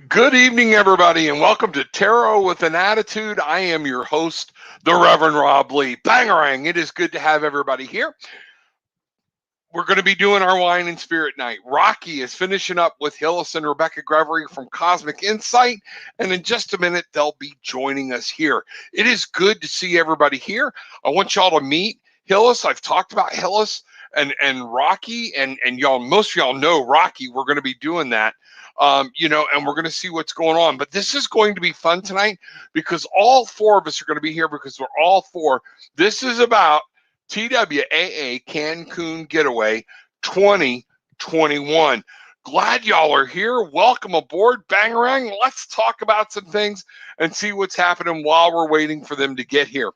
Good evening, everybody, and welcome to Tarot with an Attitude. I am your host, the Reverend Rob Lee. Bangarang, it is good to have everybody here. We're going to be doing our wine and spirit night. Rocky is finishing up with Hillis and Rebecca Gregory from Cosmic Insight, and in just a minute, they'll be joining us here. It is good to see everybody here. I want y'all to meet Hillis. I've talked about Hillis and Rocky, and y'all, most of y'all know Rocky. We're going to be doing that. And we're going to see what's going on. But this is going to be fun tonight because all four of us are going to be here because we're all four. This is about TWAA Cancun Getaway 2021. Glad y'all are here. Welcome aboard, Bangarang. Let's talk about some things and see what's happening while we're waiting for them to get here.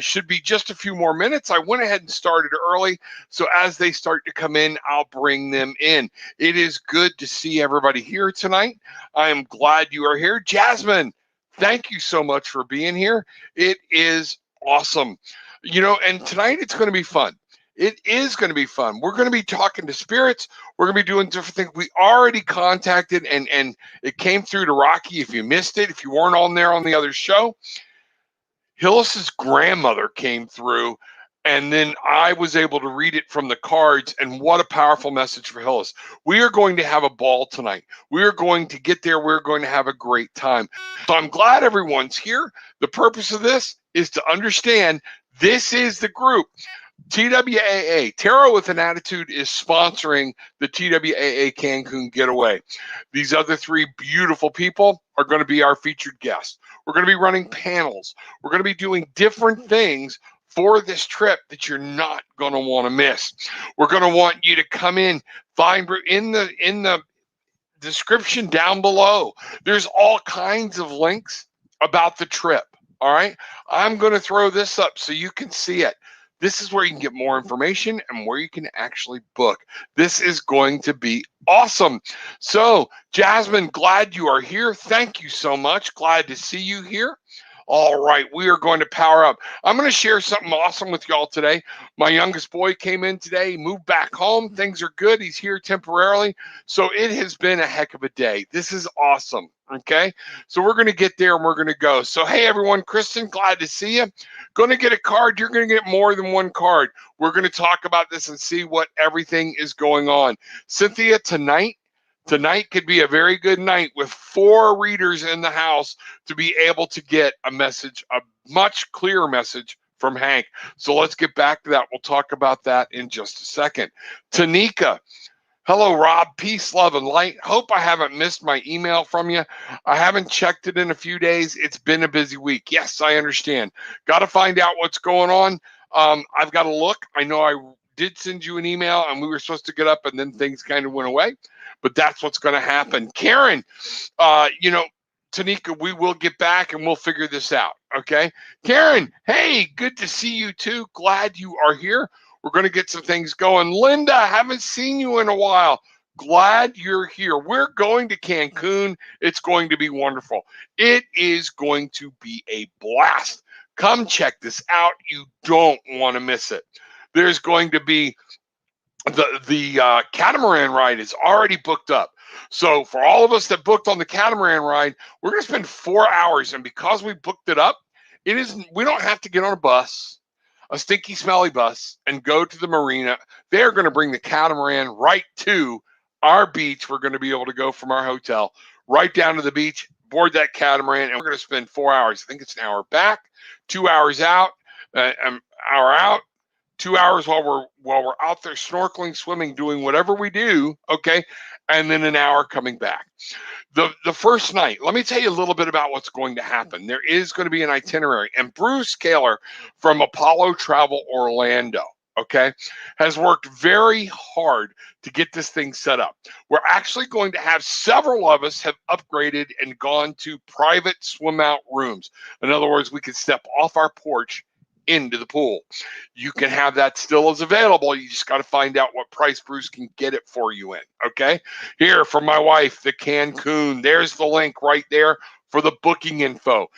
Should be just a few more minutes. I went ahead and started early, so as they start to come in, I'll bring them in. It is good to see everybody here tonight. I am glad you are here. Jasmine, thank you so much for being here. It is awesome. And tonight it's going to be fun. It is going to be fun. We're going to be talking to spirits. We're going to be doing different things. We already contacted, and it came through to Rocky. If you missed it, if you weren't on there on the other show, Hillis's grandmother came through, and then I was able to read it from the cards, and what a powerful message for Hillis. We are going to have a ball tonight. We are going to get there. We're going to have a great time. So I'm glad everyone's here. The purpose of this is to understand this is the group. TWAA, Tarot with an Attitude, is sponsoring the TWAA Cancun Getaway. These other three beautiful people are going to be our featured guests. We're going to be running panels. We're going to be doing different things for this trip that you're not going to want to miss. We're going to want you to come in, find in the description down below. There's all kinds of links about the trip. All right. I'm going to throw this up so you can see it. This is where you can get more information and where you can actually book. This is going to be awesome. So, Jasmine, glad you are here. Thank you so much. Glad to see you here. All right, we are going to power up. I'm going to share something awesome with y'all today. My youngest boy came in today, moved back home. Things are good. He's here temporarily. So it has been a heck of a day. This is awesome. Okay, so we're going to get there and we're going to go. So, hey, everyone, Kristen, glad to see you. Going to get a card. You're going to get more than one card. We're going to talk about this and see what everything is going on. Cynthia, tonight could be a very good night with 4 readers in the house to be able to get a message, a much clearer message from Hank. So let's get back to that. We'll talk about that in just a second. Tanika. Hello, Rob. Peace, love, and light. Hope I haven't missed my email from you. I haven't checked it in a few days. It's been a busy week. Yes, I understand. Got to find out what's going on. I've got to look. I know I did send you an email, and we were supposed to get up, and then things kind of went away. But that's what's going to happen. Karen, Tanika, we will get back, and we'll figure this out, okay? Karen, hey, good to see you, too. Glad you are here. We're going to get some things going. Linda, haven't seen you in a while. Glad you're here. We're going to Cancun. It's going to be wonderful. It is going to be a blast. Come check this out. You don't want to miss it. There's going to be the catamaran ride is already booked up. So for all of us that booked on the catamaran ride, we're going to spend 4 hours. And because we booked it up, we don't have to get on a stinky, smelly bus, and go to the marina. They're going to bring the catamaran right to our beach. We're going to be able to go from our hotel right down to the beach, board that catamaran, and we're going to spend 4 hours. I think it's an hour back, 2 hours out, an hour out, 2 hours while we're out there snorkeling, swimming, doing whatever we do, okay, and then an hour coming back. The first night, let me tell you a little bit about what's going to happen. There is going to be an itinerary, and Bruce Kaler from Apollo Travel Orlando, okay, has worked very hard to get this thing set up. We're actually going to have several of us have upgraded and gone to private swim out rooms. In other words, we can step off our porch into the pool. You can have that still as available. You just got to find out what price Bruce can get it for you in. Okay. Here from my wife, the Cancun. There's the link right there for the booking info.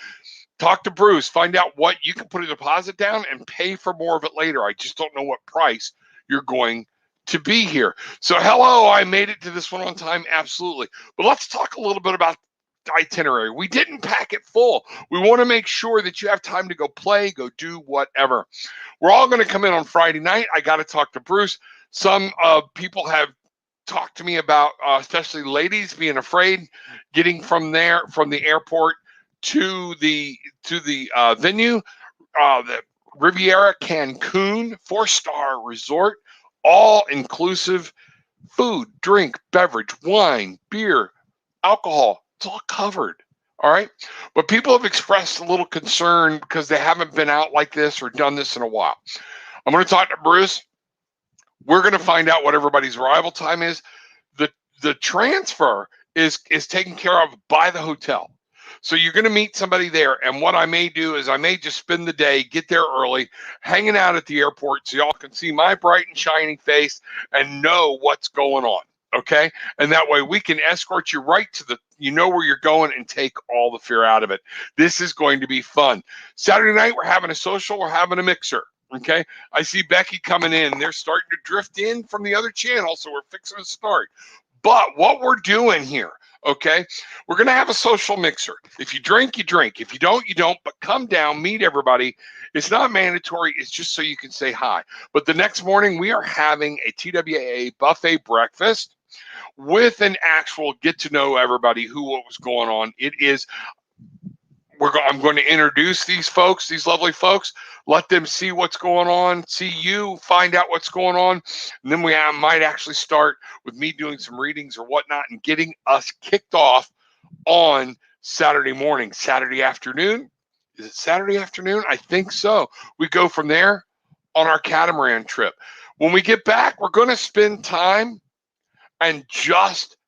Talk to Bruce. Find out what you can put a deposit down and pay for more of it later. I just don't know what price you're going to be here. So hello, I made it to this one on time, absolutely. But let's talk a little bit about the itinerary. We didn't pack it full. We want to make sure that you have time to go play, go do whatever. We're all going to come in on Friday night. I got to talk to Bruce. Some people have talked to me about, especially ladies, being afraid getting from the airport to the venue, the Riviera Cancun 4-star resort, all inclusive, food, drink, beverage, wine, beer, alcohol. It's all covered. All right. But people have expressed a little concern because they haven't been out like this or done this in a while. I'm going to talk to Bruce. We're going to find out what everybody's arrival time is. The transfer is taken care of by the hotel. So you're going to meet somebody there. And what I may do is I may just spend the day, get there early, hanging out at the airport so y'all can see my bright and shining face and know what's going on. Okay. And that way we can escort you right to where you're going and take all the fear out of it. This is going to be fun. Saturday night, we're having a social, we're having a mixer. Okay. I see Becky coming in. They're starting to drift in from the other channel. So we're fixing to start. But what we're doing here, okay, we're going to have a social mixer. If you drink, you drink. If you don't, you don't. But come down, meet everybody. It's not mandatory. It's just so you can say hi. But the next morning, we are having a TWA buffet breakfast with an actual get to know everybody, what was going on. It is. I'm going to introduce these folks, these lovely folks, let them see what's going on, see you, find out what's going on. And then we might actually start with me doing some readings or whatnot and getting us kicked off on Saturday morning, Saturday afternoon. Is it Saturday afternoon? I think so. We go from there on our catamaran trip. When we get back, we're going to spend time and just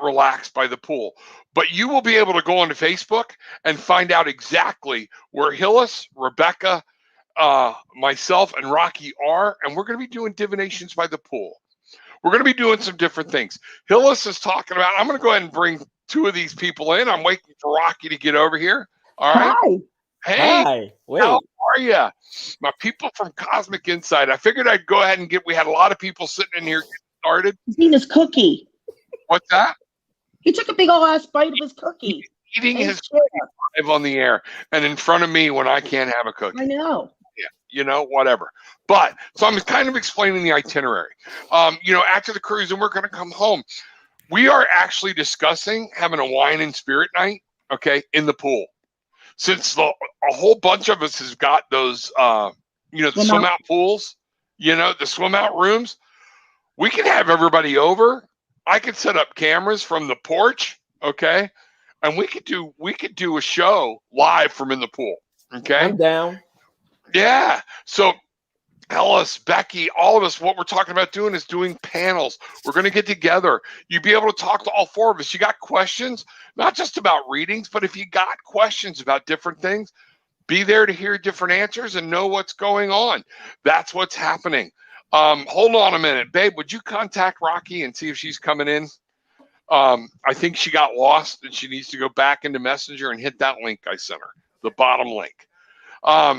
relax by the pool. But you will be able to go onto Facebook and find out exactly where Hillis, Rebecca, myself, and Rocky are. And we're going to be doing divinations by the pool. We're going to be doing some different things. Hillis is talking about, I'm going to go ahead and bring two of these people in. I'm waiting for Rocky to get over here. All right. Hi. Hey. Hi. Wait. How are you? My people from Cosmic Insight. I figured I'd go ahead and we had a lot of people sitting in here getting started. His name is Cookie. What's that? He took a big old ass bite of his cookie. Eating his cookie live on the air and in front of me when I can't have a cookie. I know. Yeah, whatever. But so I'm kind of explaining the itinerary. After the cruise, and we're going to come home. We are actually discussing having a wine and spirit night, okay, in the pool. Since a whole bunch of us has got those, the swim out pools, the swim out rooms, we can have everybody over. I could set up cameras from the porch, okay, and we could do a show live from in the pool, okay. I'm down. Yeah. So, Ellis, Becky, all of us, what we're talking about doing is doing panels. We're going to get together. You'll be able to talk to all four of us. You got questions, not just about readings, but if you got questions about different things, be there to hear different answers and know what's going on. That's what's happening. Hold on a minute. Babe, would you contact Rocky and see if she's coming in? I think she got lost and she needs to go back into Messenger and hit that link I sent her, the bottom link.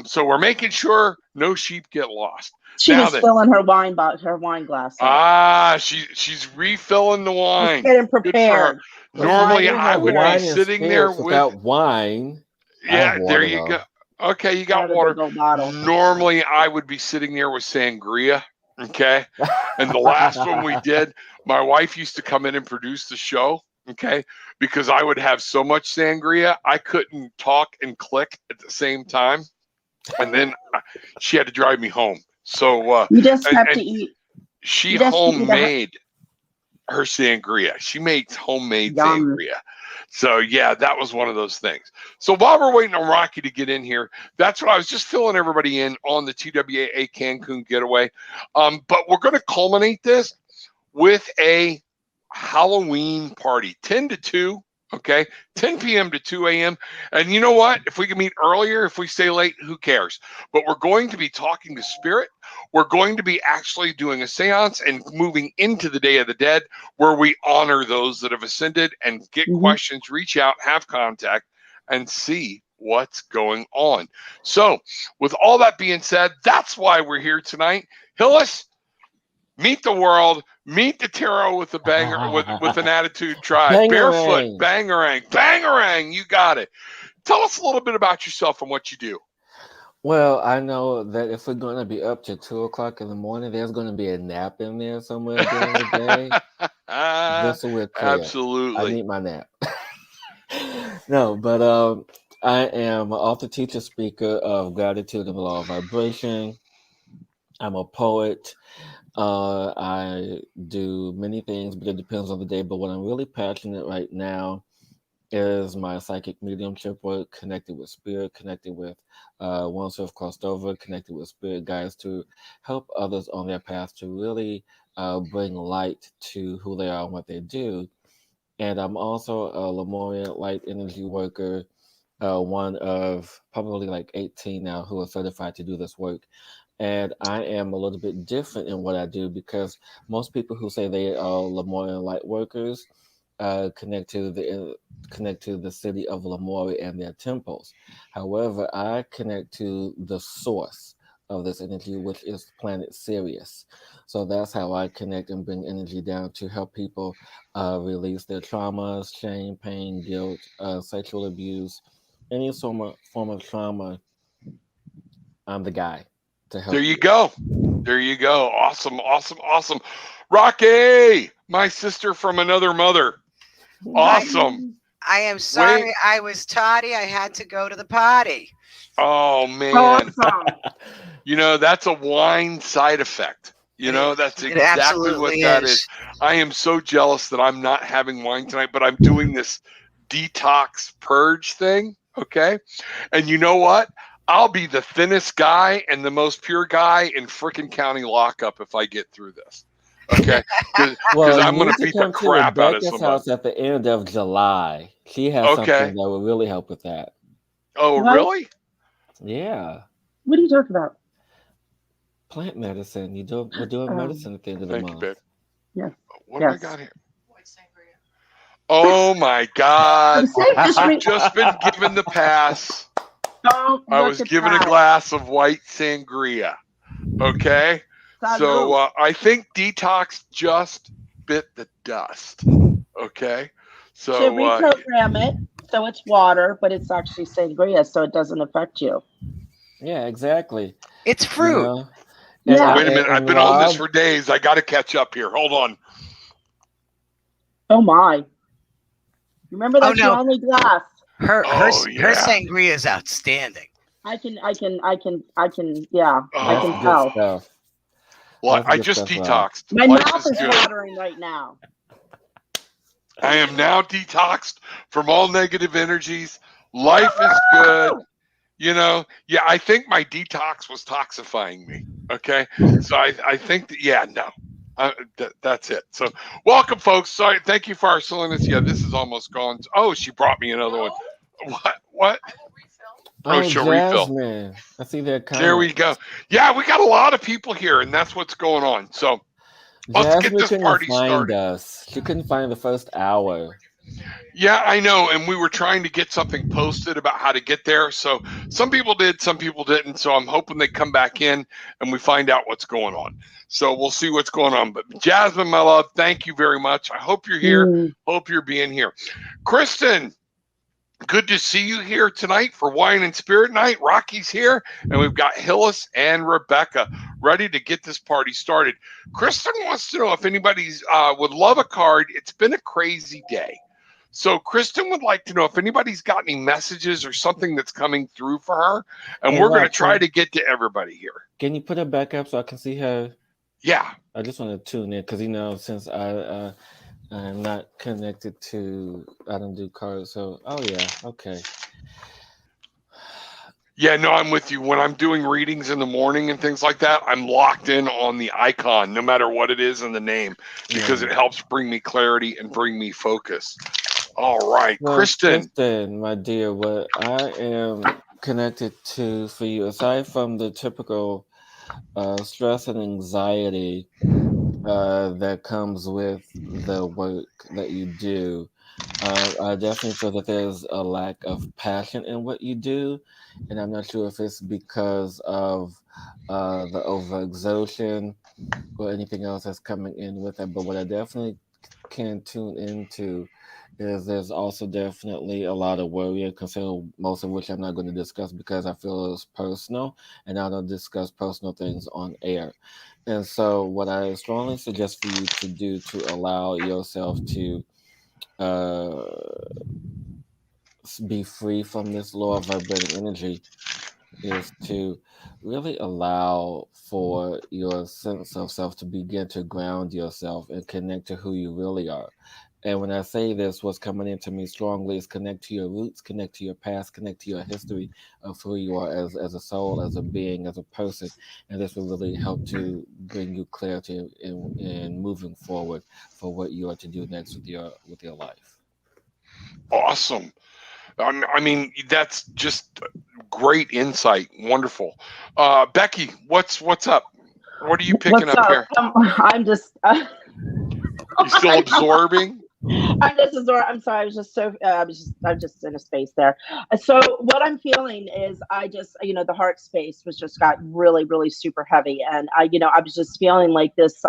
So we're making sure no sheep get lost. She was filling her wine glass. She's refilling the wine. She's getting prepared. Normally I would be sitting there without wine. Yeah, there you go. Okay, you got water. Normally I would be sitting there with sangria. Okay. And the last one we did, my wife used to come in and produce the show. Okay. Because I would have so much sangria, I couldn't talk and click at the same time. And then she had to drive me home. So you just have to eat. She homemade her sangria. She made homemade sangria. So yeah, that was one of those things. So while we're waiting on Rocky to get in here, that's what I was just filling everybody in on the TWA Cancun getaway. But we're going to culminate this with a Halloween party, 10 to 2. Okay, 10 p.m. to 2 a.m. And you know what? If we can meet earlier, if we stay late, who cares? But we're going to be talking to spirit. We're going to be actually doing a seance and moving into the Day of the Dead, where we honor those that have ascended and get questions, reach out, have contact, and see what's going on. So with all that being said, that's why we're here tonight. Hillis, Meet the world. Meet the tarot with the banger with an attitude tribe. Bangarang. Barefoot, bangarang, bangarang. You got it. Tell us a little bit about yourself and what you do. Well, I know that if we're going to be up to 2:00 in the morning, there's going to be a nap in there somewhere during the day. Just so we're clear. Absolutely. I need my nap. No, but I am an author, teacher, speaker of gratitude and the law of vibration. I'm a poet. I do many things, but it depends on the day. But what I'm really passionate right now is my psychic mediumship work, connected with spirit, connected with ones who have crossed over, connected with spirit guides to help others on their path to really bring light to who they are and what they do. And I'm also a Lemurian light energy worker, one of probably like 18 now who are certified to do this work. And I am a little bit different in what I do because most people who say they are Lemurian light workers connect to the city of Lemuria and their temples. However, I connect to the source of this energy, which is planet Sirius. So that's how I connect and bring energy down to help people release their traumas, shame, pain, guilt, sexual abuse, any form of trauma. I'm the guy to help. There you go. There you go. Awesome, awesome, awesome. Rocky, my sister from another mother. Awesome. I am sorry. I was tardy. I had to go to the party. Oh, man. Awesome. You know, that's a wine side effect. You know, that's exactly what that is. I am so jealous that I'm not having wine tonight, but I'm doing this detox purge thing. Okay. And you know what? I'll be the thinnest guy and the most pure guy in frickin' county lockup if I get through this. Okay. Because I'm going to beat the crap out of somebody. House at the end of July. She has something that will really help with that. Oh, really? Yeah. What are you talking about? Plant medicine. We're doing medicine at the end of the month. Thank you, babe. Yeah. What have I got here? Oh my God. I've just been given the pass. I was given a glass of white sangria. Okay. So I think detox just bit the dust. Okay. So should reprogram it so it's water, but it's actually sangria, so it doesn't affect you. Yeah, exactly. It's fruit. You know? Yeah. Wait a minute. I've been on this for days. I got to catch up here. Hold on. Oh my. Remember that's your only glass. Her sangria is outstanding. I can tell. Well, I just detoxed. My mouth is watering right now. I am now detoxed from all negative energies. Life is good. You know, I think my detox was toxifying me. Okay. So I think that, that's it. So welcome, folks. Sorry. Thank you for our silliness. Yeah, this is almost gone. Oh, she brought me another one. What? Oh, she'll refill. I see their comments. There we go. Yeah, we got a lot of people here, and that's what's going on. So let's get this party started. She couldn't find the first hour. Yeah, I know. And we were trying to get something posted about how to get there. So some people did, some people didn't. So I'm hoping they come back in and we find out what's going on. So we'll see what's going on. But Jasmine, my love, thank you very much. I hope you're here. Hope you're being here. Kristen, good to see you here tonight for Wine and Spirit Night. Rocky's here, and we've got Hillis and Rebecca ready to get this party started. Kristen wants to know if anybody's would love a card. It's been a crazy day. So Kristen would like to know if anybody's got any messages or something that's coming through for her, and we're going to try to get to everybody here. Can you put her back up so I can see her? Yeah. I just want to tune in because, since I'm not connected to, I don't do cards. So, okay. Yeah, no, I'm with you. When I'm doing readings in the morning and things like that, I'm locked in on the icon, no matter what it is in the name, because it helps bring me clarity and bring me focus. All right, well, Kristen, my dear, what I am connected to for you, aside from the typical stress and anxiety that comes with the work that you do, I definitely feel that there's a lack of passion in what you do, and I'm not sure if it's because of the overexertion or anything else that's coming in with it. But what I definitely can tune into is there's also definitely a lot of worry and concern, most of which I'm not going to discuss because I feel it's personal, and I don't discuss personal things on air. And so, what I strongly suggest for you to do to allow yourself to uh, be free from this low vibrating energy is to really allow for your sense of self to begin to ground yourself and connect to who you really are. And when I say this, what's coming into me strongly is connect to your roots, connect to your past, connect to your history of who you are as a soul, as a being, as a person. And this will really help to bring you clarity in moving forward for what you are to do next with your life. Awesome. I mean, that's just great insight. Wonderful. Becky, what's up? What are you picking What's up up? here? I'm just. You still absorbing? I'm just. I'm sorry. I was just so. I'm just in a space there. So what I'm feeling is, I just, the heart space was just got really, really super heavy, and I was just feeling like this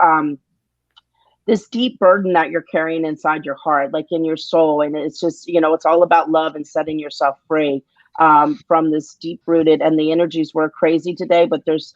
deep burden that you're carrying inside your heart, like in your soul. And it's just, it's all about love and setting yourself free from this deep rooted, and the energies were crazy today, but there's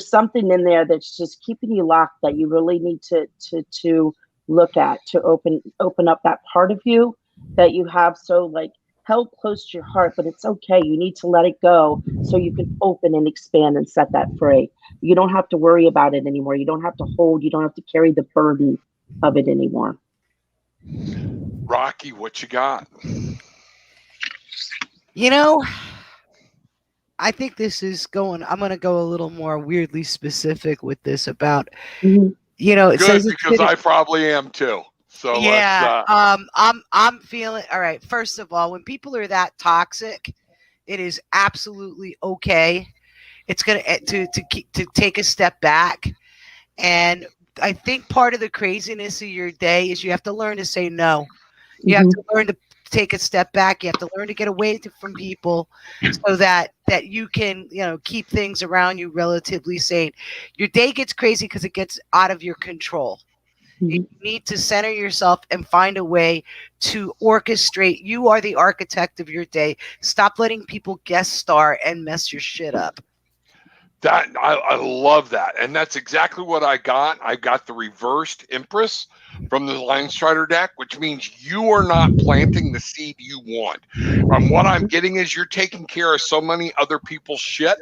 something in there that's just keeping you locked that you really need to look at, to open up that part of you that you have so like held close to your heart. But it's okay. You need to let it go so you can open and expand and set that free. You don't have to worry about it anymore. You don't have to hold, you don't have to carry the burden of it anymore. Rocky, what you got? You know, I think this is going. I'm going to go a little more weirdly specific with this about. Mhm. It Good, says it's because been. I probably am too. So let's Yeah. I'm feeling all right. First of all, when people are that toxic, it is absolutely okay. It's gonna to take a step back. And I think part of the craziness of your day is you have to learn to say no. You have Mhm. to learn to take a step back. You have to learn to get away from people so that you can, keep things around you relatively sane. Your day gets crazy because it gets out of your control. You Mhm. need to center yourself and find a way to orchestrate. You are the architect of your day. Stop letting people guest star and mess your shit up. That I love that, and that's exactly what I got. I got the reversed Empress from the Line Strider deck, which means you are not planting the seed you want. And what I'm getting is you're taking care of so many other people's shit.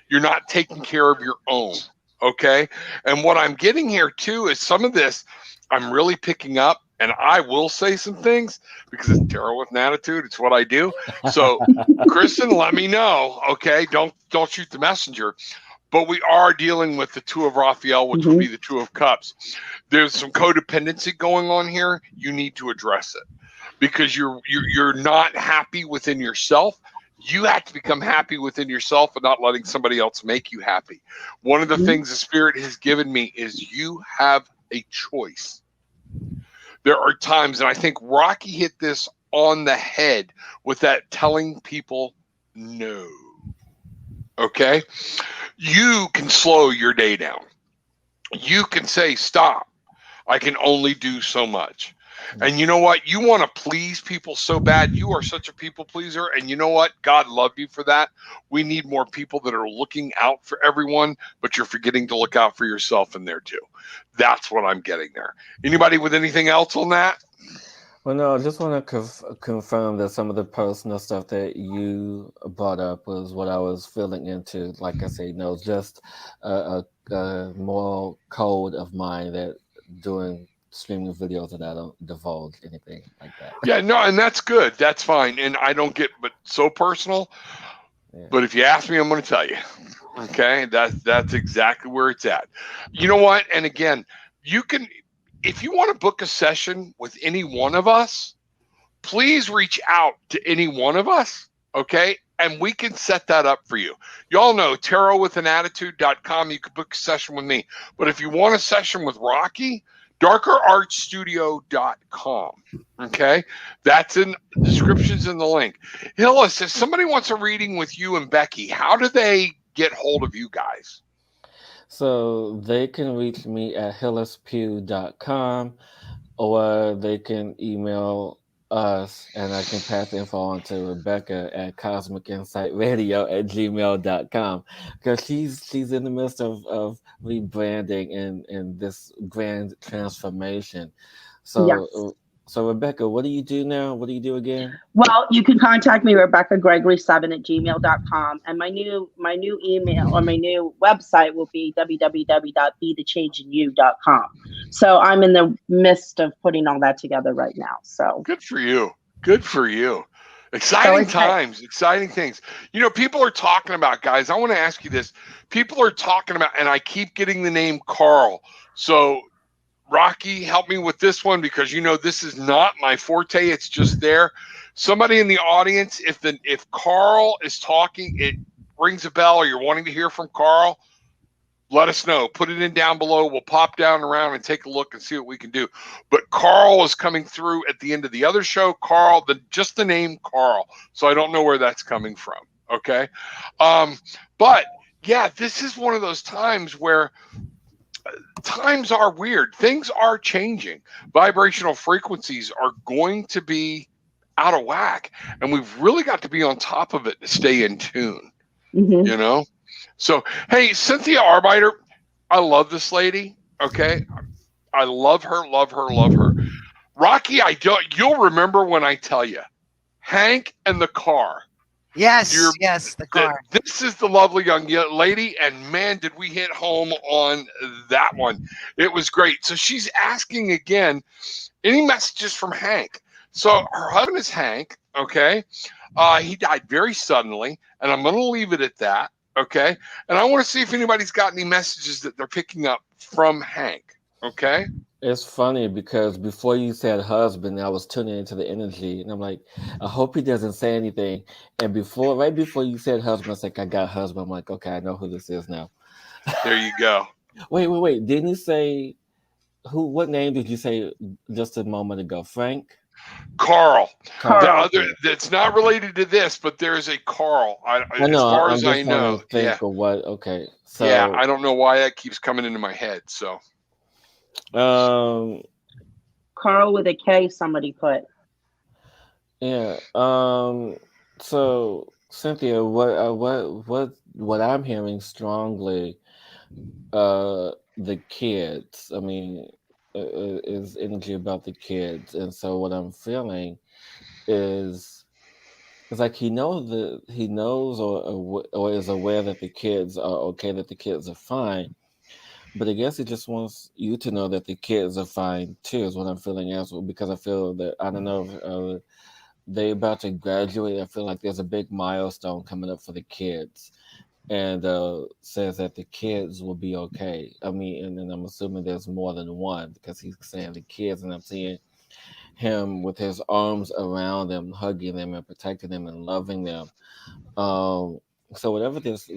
You're not taking care of your own. Okay, and what I'm getting here too is some of this I'm really picking up, and I will say some things because it's tarot with an attitude. It's what I do. So, Kristen, let me know. Okay, don't shoot the messenger. But we are dealing with the Two of Raphael, which would be Mhm. the Two of Cups. There's some codependency going on here. You need to address it because you're not happy within yourself. You have to become happy within yourself and not letting somebody else make you happy. One of the Mhm. things the Spirit has given me is you have a choice. There are times, and I think Rocky hit this on the head with that telling people no. Okay? You can slow your day down. You can say, stop. I can only do so much. And you know what? You want to please people so bad. You are such a people pleaser. And you know what? God love you for that. We need more people that are looking out for everyone, but you're forgetting to look out for yourself in there too. That's what I'm getting there. Anybody with anything else on that? Well, no, I just want to confirm that some of the personal stuff that you brought up was what I was feeling into. Like I say, no, just a moral code of mine that doing streaming videos and I don't divulge anything like that. Yeah, no, and that's good. That's fine. And I don't get but so personal. Yeah. But if you ask me, I'm going to tell you. Okay, that's exactly where it's at. You know what? And again, you can, if you want to book a session with any one of us, please reach out to any one of us. Okay, and we can set that up for you. Y'all know tarotwithanattitude.com. You can book a session with me. But if you want a session with Rocky, darkerartstudio.com. Okay, that's in descriptions in the link. Hillis, if somebody wants a reading with you and Becky, how do they get hold of you guys? So they can reach me at hillispugh.com, or they can email us, and I can pass the info on to Rebecca at cosmicinsightradio@gmail.com, because she's in the midst of rebranding and this grand transformation. So Yes. so Rebecca, what do you do now? What do you do again? Well, you can contact me, Rebecca Gregory7 at gmail.com. And my new email or my new website will be www.bethechangeinyou.com. So I'm in the midst of putting all that together right now. So Good for you. Good for you. so Exciting it's times, exciting things. You know, people are talking about, guys, I want to ask you this. People are talking about, and I keep getting the name Carl. So, Rocky, help me with this one, because you know this is not my forte. It's just there. Somebody in the audience, if Carl is talking, it rings a bell, or you're wanting to hear from Carl, let us know. Put it in down below. We'll pop down around and take a look and see what we can do. But Carl is coming through at the end of the other show. Carl, just the name Carl. So I don't know where that's coming from. Okay. But yeah, this is one of those times where times are weird. Things are changing. Vibrational frequencies are going to be out of whack. And we've really got to be on top of it to stay in tune, mhm. you know? So, hey, Cynthia Arbiter, I love this lady. Okay. I love her, love her, love her. Rocky, you'll remember when I tell you, Hank and the car. Yes, yes, the car. This is the lovely young lady, and man, did we hit home on that one. It was great. So she's asking again, any messages from Hank? So her husband is Hank, okay? He died very suddenly, and I'm going to leave it at that, okay? And I want to see if anybody's got any messages that they're picking up from Hank, okay? It's funny because before you said husband, I was tuning into the energy, and I'm like, I hope he doesn't say anything. And right before you said husband, it's like, I got husband. I'm like, okay, I know who this is now. There you go. Wait. Didn't you say what name did you say just a moment ago? Frank? Carl. Carl. That's not related to this, but there's a Carl. I As know. far I'm as just I trying know, to think of what. Okay, so yeah, I don't know why that keeps coming into my head. So, um, Carl with a K, somebody put. yeah. So Cynthia, what I'm hearing strongly, the kids. I mean, is energy about the kids, and so what I'm feeling is it's like he knows or is aware that the kids are okay, that the kids are fine. But I guess he just wants you to know that the kids are fine too. Is what I'm feeling as well, because I feel that I don't know if they about to graduate. I feel like there's a big milestone coming up for the kids, and says that the kids will be okay. I mean, and then I'm assuming there's more than one because he's saying the kids, and I'm seeing him with his arms around them, hugging them and protecting them and loving them. Um, so whatever this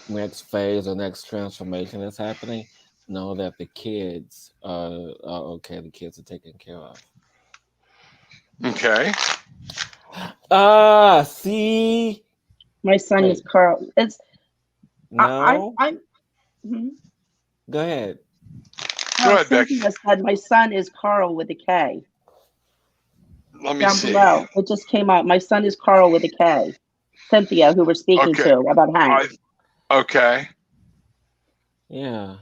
next phase or next transformation that's happening, know that the kids are okay. The kids are taken care of. okay. See? My son is Wait, Carl. It's no? I'm mhm. Go ahead. Go No, ahead, Becky. Cynthia said my son is Carl with a K. Let me Down see. below. It just came out. My son is Carl with a K. Cynthia, who we're speaking Okay. to about Hank. Okay. Yeah.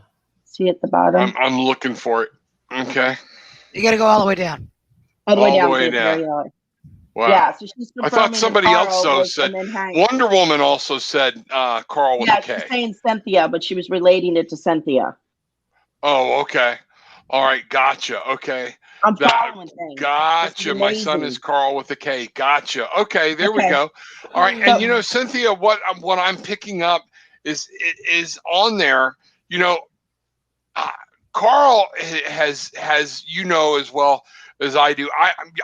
See at the bottom? I'm looking for it. Okay. You got to go all the way down. All the way All the down way to the very down. lower. Wow. Yeah, so she's I thought confirming that somebody else Carl though was, said and then Hank. Wonder Woman also said Carl with Yeah, a K. she's saying Cynthia, but she was relating it to Cynthia. Oh, okay. All right, gotcha. Okay. I'm following things. This is Gotcha. My son amazing. is Carl with a K. Gotcha. Okay, there we Okay. go. All right, So and you know, Cynthia, what I'm picking up is on there. You know, Carl has you know as well as I do.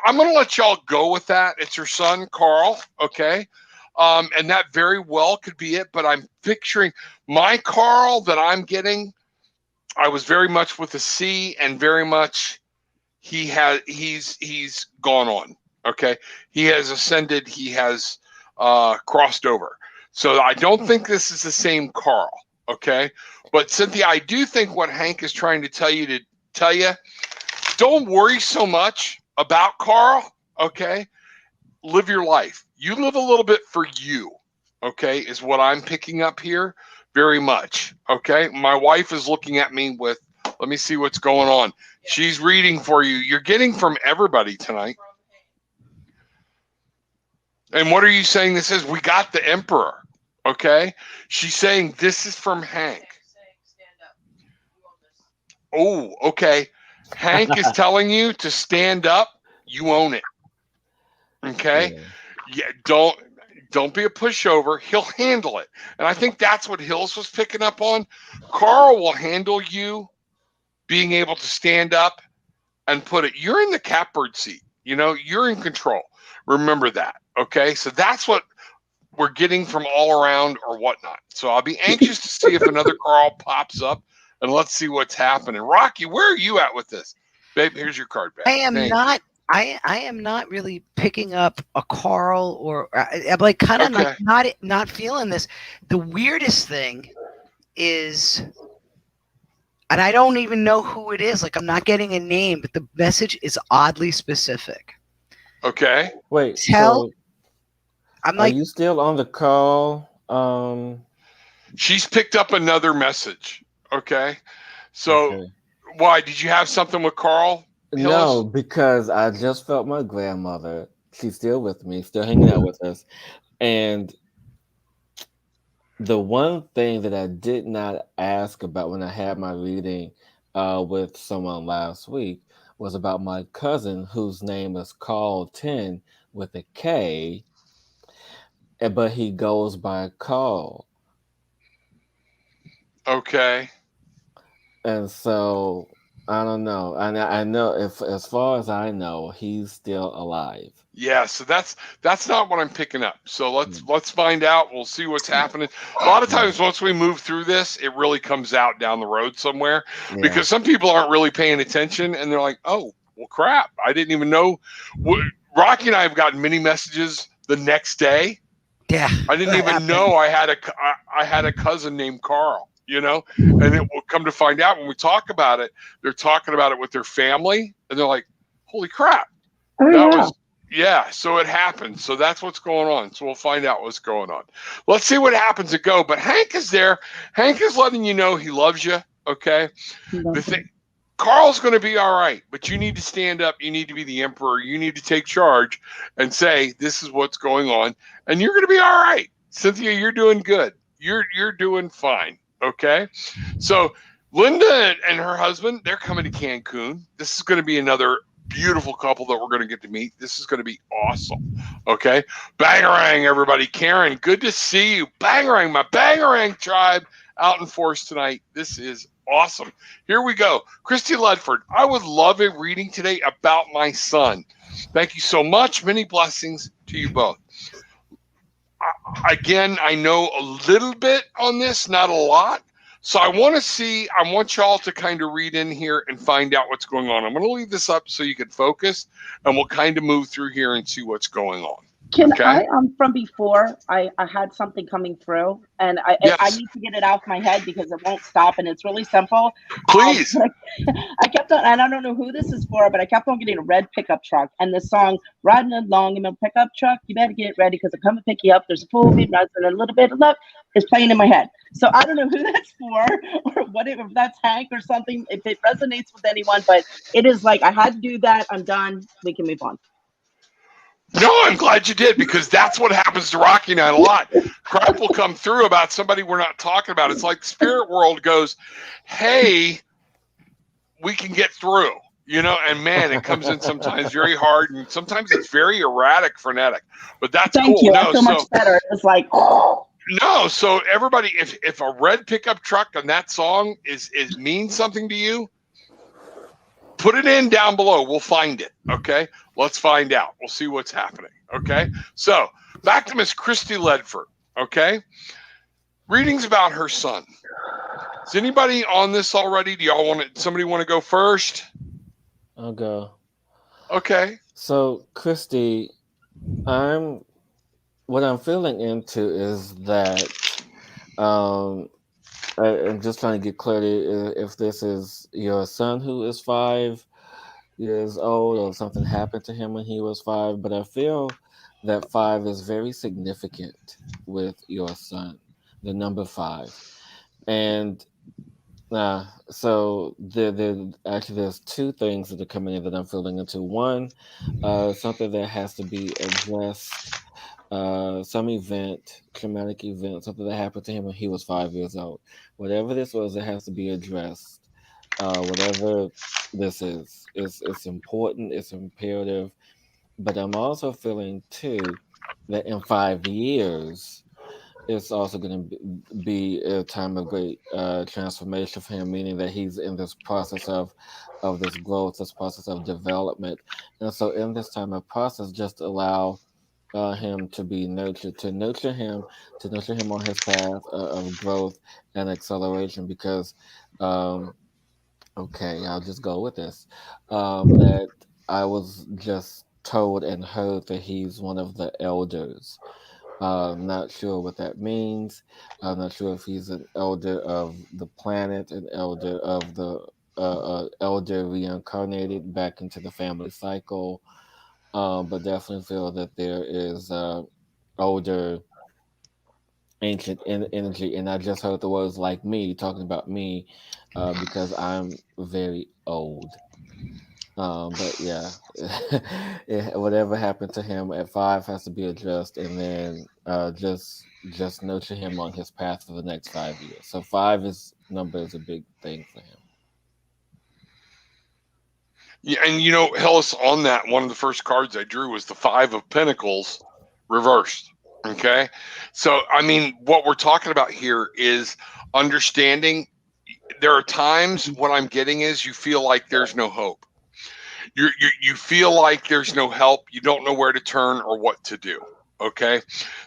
I'm going to let y'all go with that. It's your son, Carl. Okay. And that very well could be it, but I'm picturing my Carl that I'm getting. I was very much with the C, and very much he's gone on. Okay, he has ascended. He has crossed over. So I don't think this is the same Carl. Okay, but Cynthia, I do think what Hank is trying to tell you, don't worry so much about Carl. Okay, live your life. You live a little bit for you. Okay, is what I'm picking up here very much. Okay, my wife is looking at me with, let me see what's going on. She's reading for you. You're getting from everybody tonight. And what are you saying this is? We got the Emperor. Okay, she's saying this is from Hank. Oh, okay. Hank is telling you to stand up. You own it. Okay. Yeah. Don't be a pushover. He'll handle it. And I think that's what Hills was picking up on. Carl will handle you being able to stand up and put it. You're in the catbird seat. You know, you're in control. Remember that. Okay. So that's what we're getting from all around or whatnot. So I'll be anxious to see if another Carl pops up, and let's see what's happening. Rocky, where are you at with this? Babe, here's your card back. I am not really picking up a Carl, or I'm like kind of not feeling this. The weirdest thing is, and I don't even know who it is. Like, I'm not getting a name, but the message is oddly specific. Okay. Wait. I'm like, are you still on the call? She's picked up another message. Okay. So why did you have something with Carl? Hillis? No, because I just felt my grandmother. She's still with me, still hanging out with us. And the one thing that I did not ask about when I had my reading with someone last week was about my cousin, whose name is Carl 10 with a K, but he goes by Carl. Okay. And so I don't know. And I know, if as far as I know, he's still alive. Yeah, so that's not what I'm picking up. So let's find out. We'll see what's happening. A lot of times once we move through this, it really comes out down the road somewhere, because some people aren't really paying attention, and they're like, oh, well, crap, I didn't even know. Rocky and I have gotten many messages the next day. Yeah, I didn't even know I had a cousin named Carl, you know, and it will come to find out when we talk about it, they're talking about it with their family, and they're like, holy crap. So it happened. So that's what's going on. So we'll find out what's going on. Let's see what happens to go. But Hank is there. Hank is letting you know he loves you. Okay. Carl's going to be all right, but you need to stand up. You need to be the emperor. You need to take charge and say, this is what's going on. And you're going to be all right. Cynthia, you're doing good. You're doing fine. Okay. So Linda and her husband, they're coming to Cancun. This is going to be another beautiful couple that we're going to get to meet. This is going to be awesome. Okay. Bangarang, everybody. Karen, good to see you. Bangarang, my Bangarang tribe out in force tonight. This is awesome. Here we go. Christy Ledford, I would love a reading today about my son. Thank you so much. Many blessings to you both. Again, I know a little bit on this, not a lot. So I want y'all to kind of read in here and find out what's going on. I'm going to leave this up so you can focus, and we'll kind of move through here and see what's going on. Can I, from before, I had something coming through, and I need to get it out of my head because it won't stop, and it's really simple. Please. I kept on, and I don't know who this is for, but I kept on getting a red pickup truck, and the song, riding along in a pickup truck, you better get ready because I'm coming to pick you up. There's a full beat, and a little bit of luck is playing in my head. So I don't know who that's for, or if that's Hank or something, if it resonates with anyone, but it is like, I had to do that. I'm done. We can move on. No, I'm glad you did, because that's what happens to Rocky and I a lot. Crap will come through about somebody we're not talking about. It's like the spirit world goes, hey, we can get through, you know, and man, it comes in sometimes very hard, and sometimes it's very erratic, frenetic, but that's cool. Thank you. I feel much better. It's like, no, so everybody, if a red pickup truck on that song is means something to you, put it in down below. We'll find it. Okay. Let's find out. We'll see what's happening. Okay. So back to Miss Christy Ledford. Okay. Readings about her son. Is anybody on this already? Do y'all somebody want to go first? I'll go. Okay. So, Christy, I'm what I'm feeling into is that I'm just trying to get clarity if this is your son who is 5 years old or something happened to him when he was 5, but I feel that 5 is very significant with your son, the number 5. And so actually there's two things that are coming in that I'm feeling into. One, something that has to be addressed, some event, traumatic event, something that happened to him when he was 5 years old. Whatever this was, it has to be addressed. Whatever this is, it's important, it's imperative. But I'm also feeling too that in 5 years, it's also going to be a time of great transformation for him, meaning that he's in this process of this growth, this process of development. And so in this time of process, just allow him to be nurtured, to nurture him on his path of growth and acceleration. Because, okay, I'll just go with this. That I was just told and heard that he's one of the elders. Not sure what that means. I'm not sure if he's an elder of the planet, an elder of the elder reincarnated back into the family cycle. But definitely feel that there is older ancient energy, and I just heard the words like me talking about me because I'm very old. But yeah, whatever happened to him at 5 has to be addressed, and then just nurture him on his path for the next 5 years. So 5 is number is a big thing for him. Yeah, and Hillis, on that, one of the first cards I drew was the 5 of Pentacles reversed. Okay. So, I mean, what we're talking about here is understanding. There are times what I'm getting is you feel like there's no hope. You feel like there's no help. You don't know where to turn or what to do. Okay.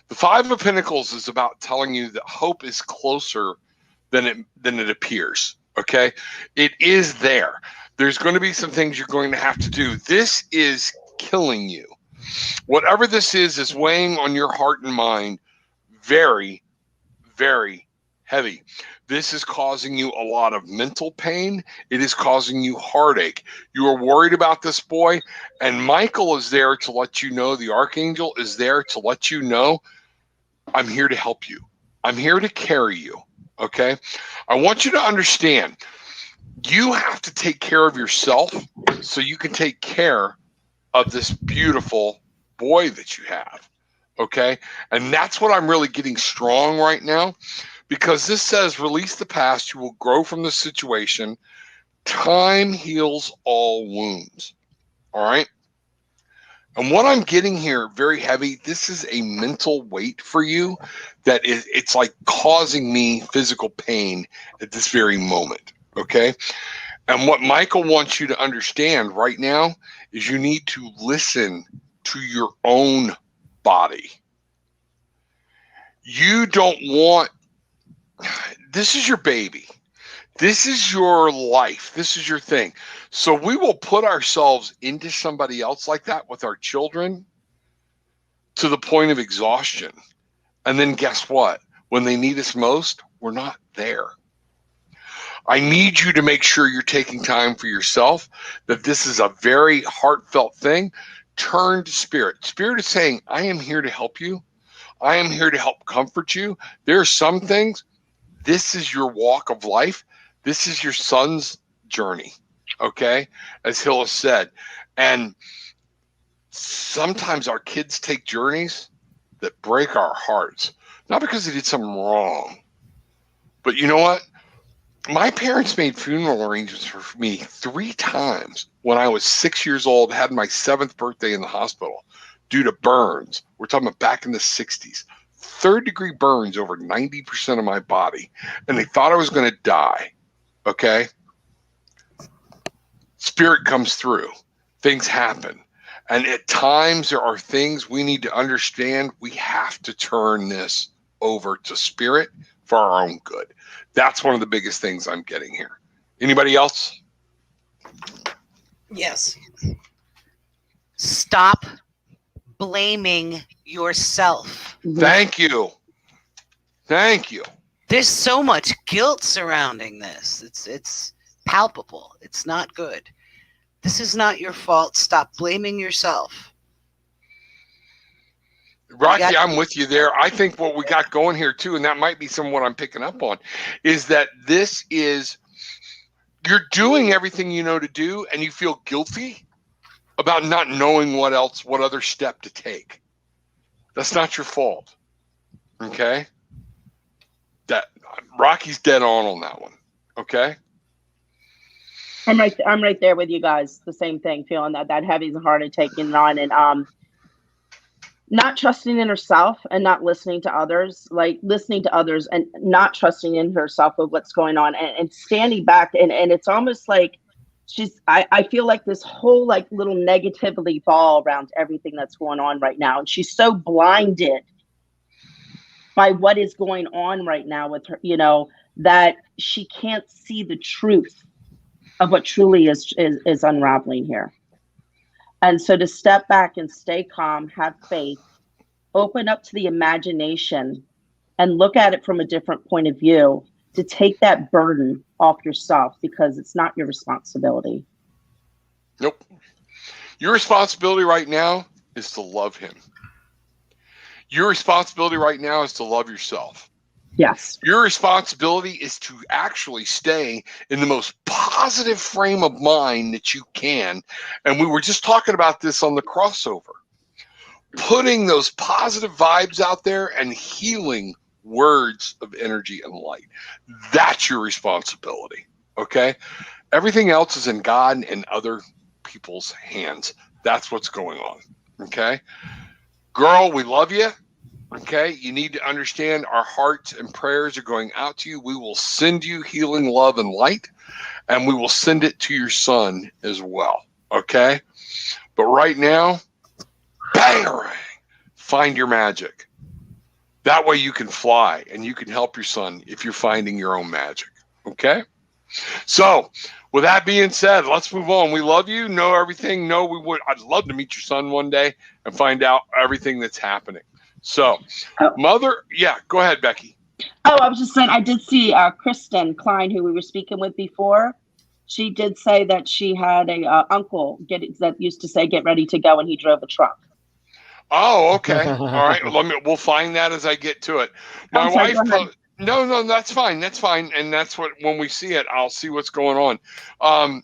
The 5 of Pentacles is about telling you that hope is closer than it appears. Okay. It is there. There's going to be some things you're going to have to do. This is killing you. Whatever this is weighing on your heart and mind very, very heavy. This is causing you a lot of mental pain. It is causing you heartache. You are worried about this boy, and Michael is there to let you know, the archangel is there to let you know, I'm here to help you. I'm here to carry you. Okay? I want you to understand, you have to take care of yourself so you can take care of this beautiful boy that you have. Okay? And that's what I'm really getting strong right now, because this says, release the past, you will grow from the situation. Time heals all wounds. All right? And what I'm getting here, very heavy, this is a mental weight for you that it's like causing me physical pain at this very moment. Okay? And what Michael wants you to understand right now is you need to listen to your own body. You don't want, this is your baby. This is your life. This is your thing. So we will put ourselves into somebody else like that with our children to the point of exhaustion. And then guess what? When they need us most, we're not there. I need you to make sure you're taking time for yourself, that this is a very heartfelt thing. Turn to Spirit. Spirit is saying, I am here to help you. I am here to help comfort you. There are some things, this is your walk of life. This is your son's journey, okay, as Hillis said. And sometimes our kids take journeys that break our hearts, not because they did something wrong, but you know what? My parents made funeral arrangements for me 3 times when I was 6 years old, had my 7th birthday in the hospital due to burns. We're talking about back in the 60s. 3rd-degree burns over 90% of my body. And they thought I was going to die. Okay? Spirit comes through. Things happen. And at times there are things we need to understand. We have to turn this over to Spirit for our own good. That's one of the biggest things I'm getting here. Anybody else? Yes. Stop blaming yourself. Thank you. Thank you. There's so much guilt surrounding this. It's palpable. It's not good. This is not your fault. Stop blaming yourself. Rocky, I'm with you there. I think what we got going here too, and that might be some of what I'm picking up on, is that this is, you're doing everything you know to do, and you feel guilty about not knowing what other step to take. That's not your fault. Okay? That Rocky's dead on that one. Okay? I'm right there with you guys. The same thing, feeling that heavy and hard and taking it on, and not trusting in herself and not listening to others, like listening to others and not trusting in herself with what's going on, and standing back. And it's almost like I feel like this whole like little negativity ball around everything that's going on right now. And she's so blinded by what is going on right now with her, that she can't see the truth of what truly is unraveling here. And so to step back and stay calm, have faith, open up to the imagination, and look at it from a different point of view, to take that burden off yourself, because it's not your responsibility. Nope. Your responsibility right now is to love him. Your responsibility right now is to love yourself. Yes. Your responsibility is to actually stay in the most positive frame of mind that you can. And we were just talking about this on the crossover. Putting those positive vibes out there and healing words of energy and light. That's your responsibility. Okay? Everything else is in God and other people's hands. That's what's going on. Okay? Girl, we love you. Okay, you need to understand our hearts and prayers are going out to you. We will send you healing love and light, and we will send it to your son as well. Okay, but right now, bang-a-rang, find your magic. That way you can fly and you can help your son if you're finding your own magic. Okay, so with that being said, let's move on. We love you. Know everything. Know we would. I'd love to meet your son one day and find out everything that's happening. So, mother, yeah, go ahead, Becky. Oh, I was just saying, I did see Kristen Klein, who we were speaking with before. She did say that she had a uncle that used to say, "Get ready to go," and he drove a truck. Oh, okay. All right. We'll find that as I get to it. My wife. No, that's fine. That's fine. And that's what, when we see it, I'll see what's going on.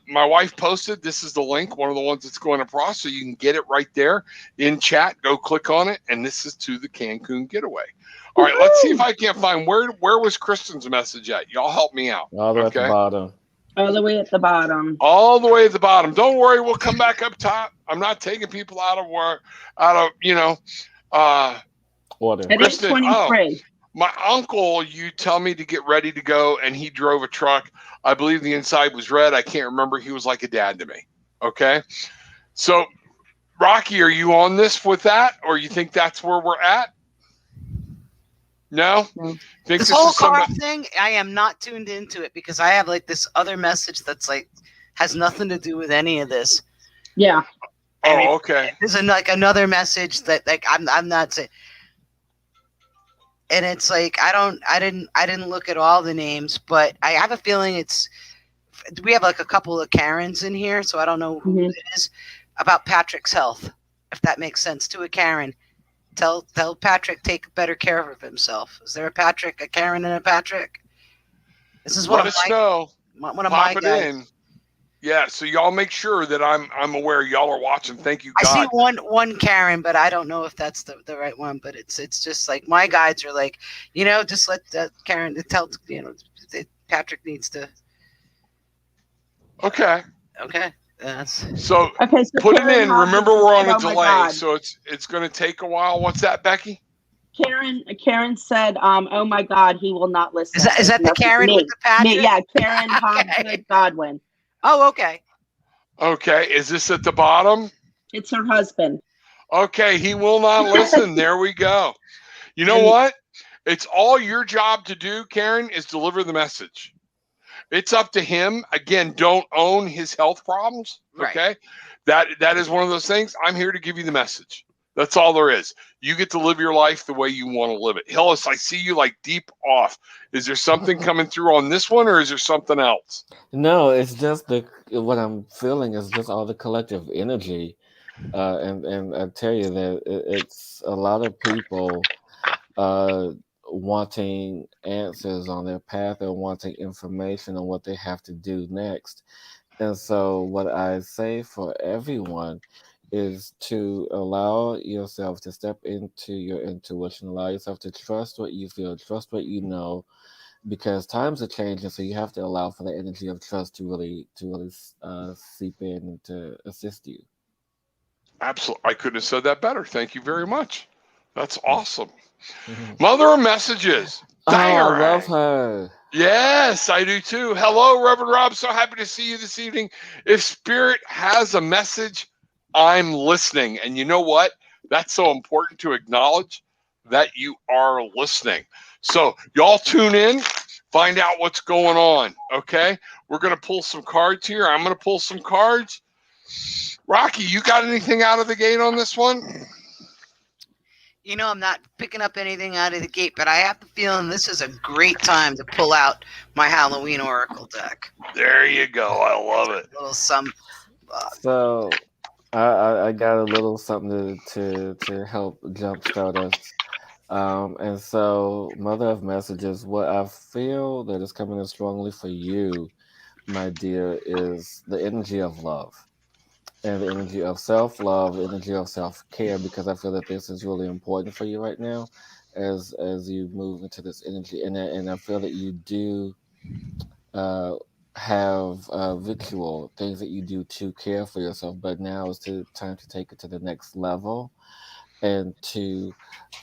My wife posted, this is the link, one of the ones that's going across, so you can get it right there in chat. Go click on it, and this is to the Cancun getaway. All right, let's see if I can't find where was Kristen's message at. Y'all help me out. All the way at the bottom. All the way at the bottom. All the way at the bottom. Don't worry, we'll come back up top. I'm not taking people out of order. It is 23. My uncle, you tell me to get ready to go, and he drove a truck. I believe the inside was red. I can't remember. He was like a dad to me. Okay. So, Rocky, are you on this with that, or you think that's where we're at? No? This whole car thing, I am not tuned into it, because I have like this other message that's like has nothing to do with any of this. Yeah. Oh, okay. There's like another message that like I'm not saying. And it's like I didn't look at all the names, but I have a feeling we have like a couple of Karens in here, so I don't know who it is, about Patrick's health, if that makes sense to a Karen. Tell Patrick take better care of himself. Is there a Karen and a Patrick? This is one of my guys. In. Yeah, so y'all make sure that I'm aware y'all are watching. Thank you, God. I see one Karen, but I don't know if that's the right one. But it's just like my guides are like, just let Karen tell Patrick needs to. Okay. Okay. So put Karen, it in. Remember, we're on a delay, so it's going to take a while. What's that, Becky? Karen said, "Oh my God, he will not listen." Is that the Karen with the Patrick? Yeah, Karen Hobbs Godwin. Oh, okay. Okay, is this at the bottom? It's her husband. Okay, he will not listen. There we go. You know what? It's all your job to do, Karen, is deliver the message. It's up to him. Again, don't own his health problems. Right. Okay. That is one of those things. I'm here to give you the message. That's all there is. You get to live your life the way you want to live it. Hillis, I see you like deep off. Is there something coming through on this one, or is there something else? No, it's just what I'm feeling is just all the collective energy, and I tell you that it's a lot of people uh, wanting answers on their path and wanting information on what they have to do next. And so, what I say for everyone is to allow yourself to step into your intuition, allow yourself to trust what you feel, trust what you know, because times are changing. So you have to allow for the energy of trust to really seep in and to assist you. Absolutely. I couldn't have said that better. Thank you very much. That's awesome. Mhm. Mother of Messages. Oh, I love Diarang. her. Yes, I do too. Hello, Reverend Rob. So happy to see you this evening. If Spirit has a message, I'm listening. And you know what? That's so important to acknowledge that you are listening. So, y'all tune in, find out what's going on. Okay? We're going to pull some cards here. I'm going to pull some cards. Rocky, you got anything out of the gate on this one? You know, I'm not picking up anything out of the gate, but I have the feeling this is a great time to pull out my Halloween Oracle deck. There you go. I love it. A little some. So I got a little something to help jumpstart us. And so, Mother of Messages, what I feel that is coming in strongly for you, my dear, is the energy of love and the energy of self-love, the energy of self-care, because I feel that this is really important for you right now as you move into this energy. And I feel that you do uh, have ritual things that you do to care for yourself, but now is the time to take it to the next level and to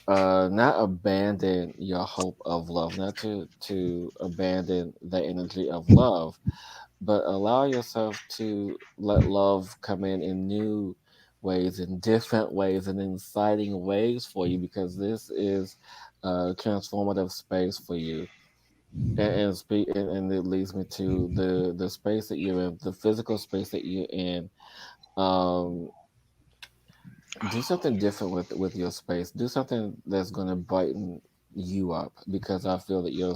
not abandon your hope of love, not to abandon the energy of love, but allow yourself to let love come in new ways, in different ways, and in exciting ways for you, because this is a transformative space for you. And it leads me to the space that you're in, the physical space that you're in. Um, do something different with your space. Do something that's going to brighten you up, because I feel that your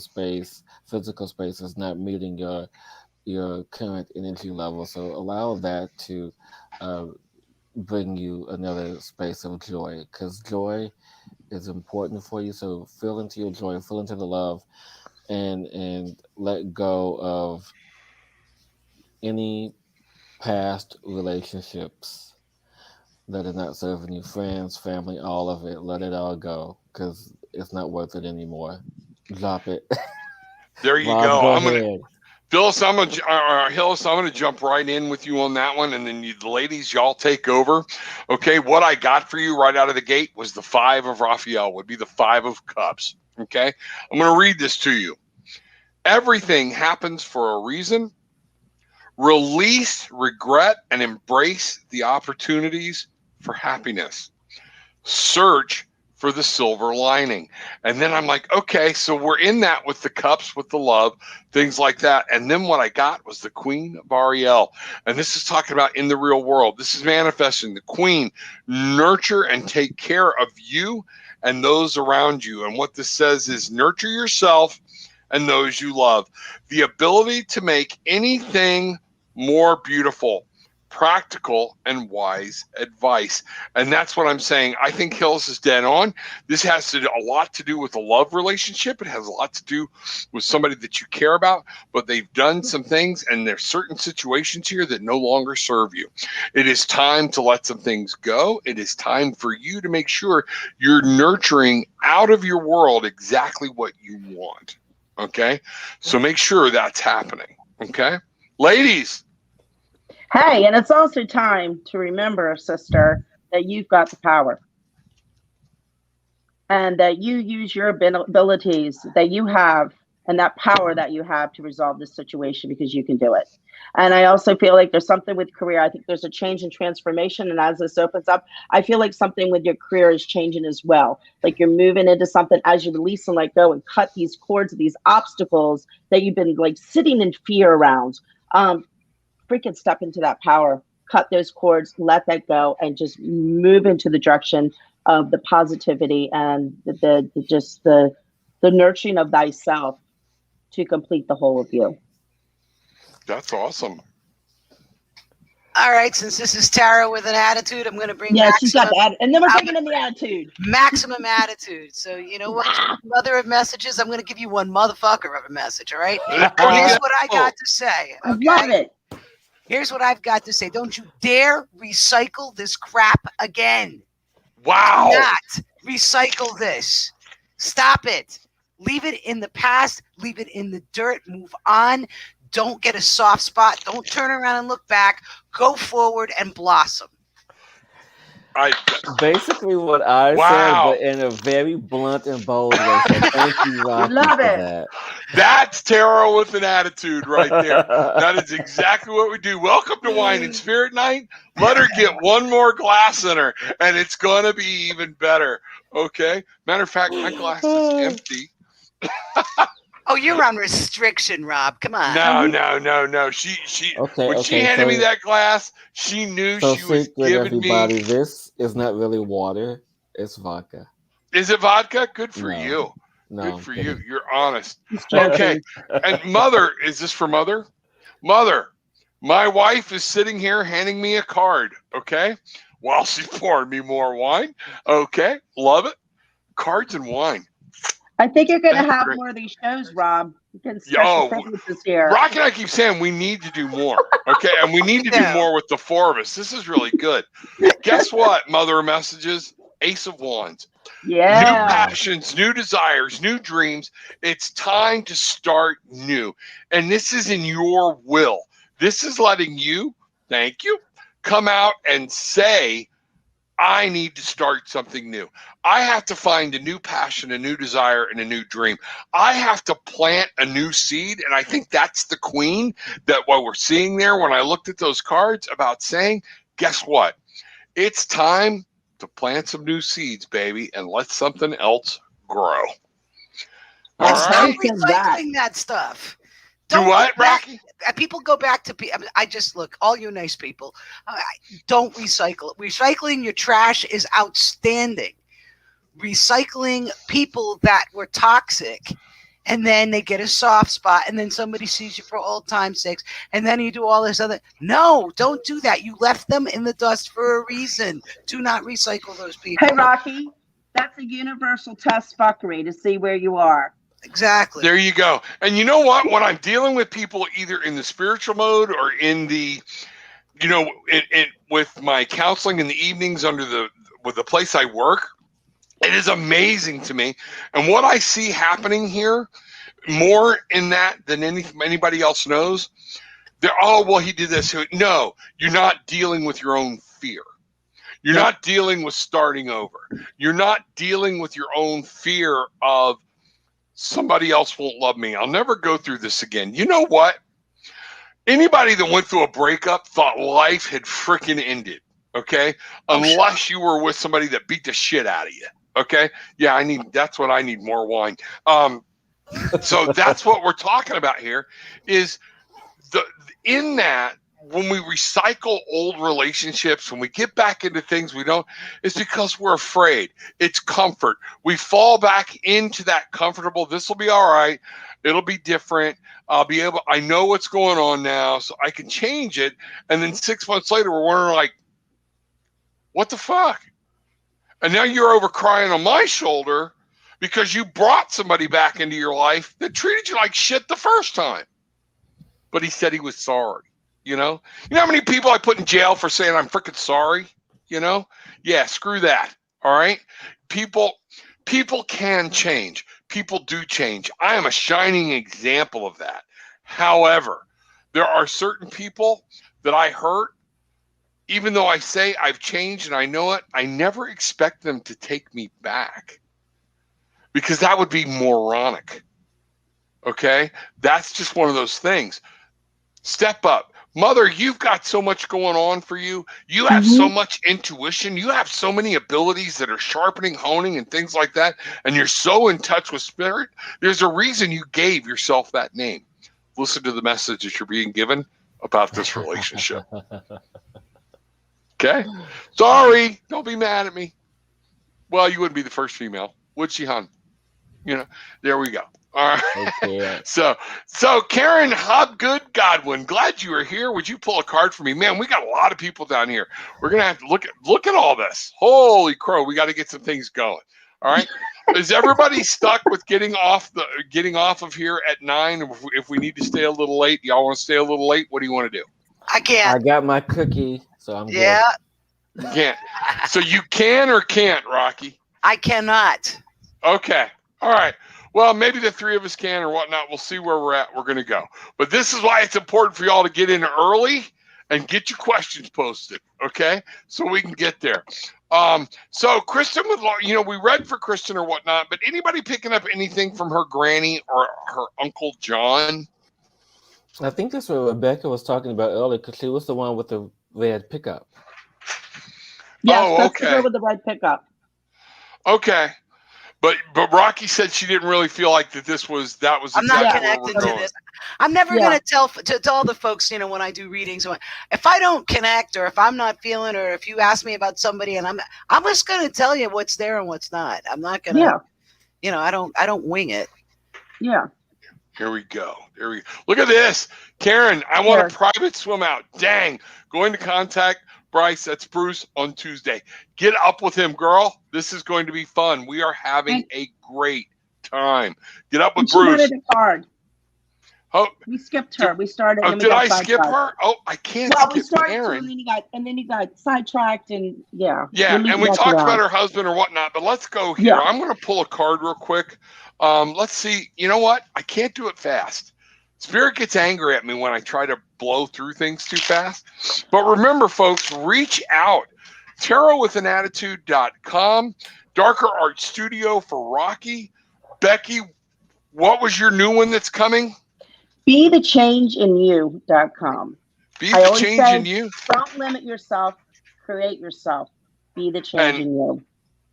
physical space, is not meeting your current energy level. So allow that to uh, bring you another space of joy, because joy is important for you. So feel into your joy, feel into the love, and let go of any past relationships that are not serving you, friends, family, all of it. Let it all go, because it's not worth it anymore. Drop it. There you Rob, go. go I'm gonna ahead. Phyllis, Hillis, I'm gonna jump right in with you on that one, and then you, the ladies, y'all take over. Okay, what I got for you right out of the gate was the Five of Raphael, would be the Five of Cups. Okay, I'm gonna read this to you. Everything happens for a reason. Release regret and embrace the opportunities for happiness. Search for the silver lining. And then I'm like, okay, so we're in that with the cups, with the love, things like that. And then what I got was the Queen of Ariel. And this is talking about in the real world. This is manifesting the Queen. Nurture and take care of you and those around you. And what this says is nurture yourself and those you love. The ability to make anything more beautiful, practical, and wise advice. And that's what I'm saying. I think Hills is dead on. This has a lot to do with a love relationship. It has a lot to do with somebody that you care about, but they've done some things, and there's certain situations here that no longer serve you. It is time to let some things go. It is time for you to make sure you're nurturing out of your world exactly what you want. Okay? So make sure that's happening. Okay? Ladies, Hey, and it's also time to remember, sister, that you've got the power and that you use your abilities that you have and that power that you have to resolve this situation because you can do it. And I also feel like there's something with career. I think there's a change and transformation. And as this opens up, I feel like something with your career is changing as well. Like you're moving into something as you release and let go and cut these cords, these obstacles that you've been like sitting in fear around. Freaking step into that power, cut those cords, let that go, and just move into the direction of the positivity and the nurturing of thyself to complete the whole of you. That's awesome. All right, since this is Tara with an attitude, I'm going to bring she's got that, and then we're bringing in the attitude. Maximum attitude. So you know what? Mother of messages. I'm going to give you one motherfucker of a message. All right. Here's what I got to say. Okay? I love it. Here's what I've got to say. Don't you dare recycle this crap again. Wow. Do not recycle this. Stop it. Leave it in the past. Leave it in the dirt. Move on. Don't get a soft spot. Don't turn around and look back. Go forward and blossom. Basically what I said, but in a very blunt and bold way. So thank you, Rocky, Love for it. that. That's Tara with an attitude right there. That is exactly what we do. Welcome to Wine and Spirit Night. Let her get one more glass in her, and it's going to be even better. Okay? Matter of fact, my glass is empty. Oh, you're on restriction, Rob. Come on. No. She when she handed me that glass, she knew she was giving me. This is not really water. It's vodka. Is it vodka? Good for you. No, good for you. You're honest. Okay. And Mother, is this for Mother? Mother, my wife is sitting here handing me a card. Okay. While she's pouring me more wine. Okay. Love it. Cards and wine. I think you're going to have more of these shows, Rob. You can special privileges here. Rock and I keep saying we need to do more, okay? And we need to do more with the four of us. This is really good. Guess what, Mother of Messages? Ace of Wands. Yeah. New passions, new desires, new dreams. It's time to start new. And this is in your will. This is letting you, thank you, come out and say, I need to start something new. I have to find a new passion, a new desire, and a new dream. I have to plant a new seed, and I think that's the queen that what we're seeing there when I looked at those cards about saying, guess what? It's time to plant some new seeds, baby, and let something else grow. Stop recycling that stuff. Do what, Rocky? People go back to. I just look. All you nice people, don't recycle. Recycling your trash is outstanding. Recycling people that were toxic, and then they get a soft spot, and then somebody sees you for old time's sakes, and then you do all this other. No, don't do that. You left them in the dust for a reason. Do not recycle those people. Hey, Rocky, that's a universal test fuckery to see where you are. Exactly. There you go. And you know what? When I'm dealing with people either in the spiritual mode or in the, with my counseling in the evenings with the place I work, it is amazing to me. And what I see happening here, more in that than anybody else knows, he did this. No, you're not dealing with your own fear. You're not dealing with starting over. You're not dealing with your own fear of somebody else won't love me. I'll never go through this again. You know what? Anybody that went through a breakup thought life had freaking ended, okay? Unless you were with somebody that beat the shit out of you, okay? Yeah, that's what I need, more wine. So that's what we're talking about here is in that when we recycle old relationships, when we get back into things we don't, it's because we're afraid. It's comfort. We fall back into that comfortable, this will be all right. It'll be different. I know what's going on now, so I can change it. And then 6 months later, we're wondering like, what the fuck? And now you're over crying on my shoulder because you brought somebody back into your life that treated you like shit the first time. But he said he was sorry. You know how many people I put in jail for saying I'm freaking sorry? Yeah, screw that. All right. People can change. People do change. I am a shining example of that. However, there are certain people that I hurt, even though I say I've changed and I know it, I never expect them to take me back because that would be moronic. Okay? That's just one of those things. Step up. Mother, you've got so much going on for you. You have so much intuition. You have so many abilities that are sharpening, honing, and things like that. And you're so in touch with spirit. There's a reason you gave yourself that name. Listen to the message that you're being given about this relationship. Okay? Sorry. Don't be mad at me. Well, you wouldn't be the first female, would she, hon? You know, there we go. All right. Okay. So Karen Hobgood Godwin, glad you are here. Would you pull a card for me? Man, we got a lot of people down here. We're gonna have to look at all this. Holy crow, we got to get some things going. All right. Is everybody stuck with getting off of here at 9? If we need to stay a little late, y'all want to stay a little late? What do you want to do? I can't. I got my cookie, so I'm Yeah, You can't. So you can or can't, Rocky? I cannot. Okay. All right. Well, maybe the three of us can or whatnot. We'll see where we're at. We're going to go. But this is why it's important for y'all to get in early and get your questions posted, okay? So we can get there. So Kristen would, we read for Kristen or whatnot, but anybody picking up anything from her granny or her Uncle John? I think that's what Rebecca was talking about earlier, because she was the one with the red pickup. Yes, that's the girl with the red pickup. Okay. But Rocky said she didn't really feel like that was I'm exactly not connected to this. I'm never going to tell the folks, when I do readings, if I don't connect or if I'm not feeling, or if you ask me about somebody and I'm just going to tell you what's there and what's not. I'm not going to, I don't wing it. Yeah. Here we go. Look at this. Karen, I want a private swim out. Dang. Going to contact Bryce, that's Bruce, on Tuesday. Get up with him, girl. This is going to be fun. We are having a great time. Get up with Bruce. She wanted a card. Oh, we skipped her. We started. Oh, did I skip her? Oh, I can't skip we started Karen. And then you got sidetracked, and Yeah, and we talked about her husband or whatnot. But let's go here. I'm going to pull a card real quick. Let's see. You know what? I can't do it fast. Spirit gets angry at me when I try to blow through things too fast. But remember, folks, reach out. tarotwithanattitude.com. Darker Art Studio for Rocky. Becky, what was your new one that's coming? BeTheChangeInYou.com. Be the change in you. Don't limit yourself. Create yourself. Be the change in you.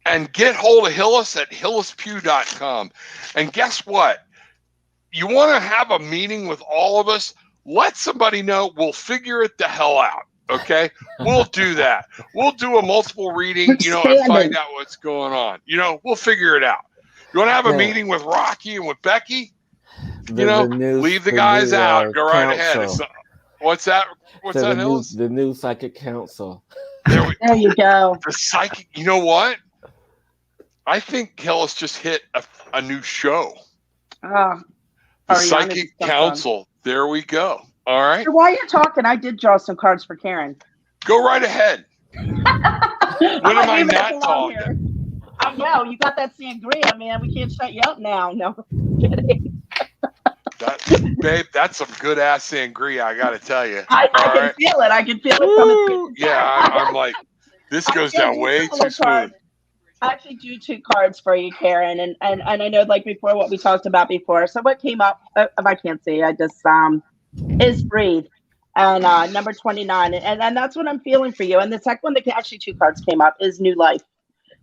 And get hold of Hillis at HillisPugh.com. And guess what? You want to have a meeting with all of us? Let somebody know. We'll figure it the hell out. Okay? We'll do that. We'll do a multiple reading, and find out what's going on. We'll figure it out. You want to have a meeting with Rocky and with Becky? Leave the guys out. Go right ahead. What's that? What's that, Hillis? The new psychic council. There you go. The psychic. You know what? I think Hillis just hit a new show. The Psychic Council. There we go. All right. So while you're talking, I did draw some cards for Karen. Go right ahead. When am I not talking? I know. You got that sangria, man. We can't shut you up now. No, kidding. Babe, that's some good ass sangria, I got to tell you. I can feel it. I can feel it coming through. Yeah, I'm like, this goes down way too smooth. I actually drew 2 cards for you, Karen, and I know, like before, what we talked about before. So what came up, if I can't see, I just is breathe, and number 29, and that's what I'm feeling for you. And the second one, that actually 2 cards came up, is new life.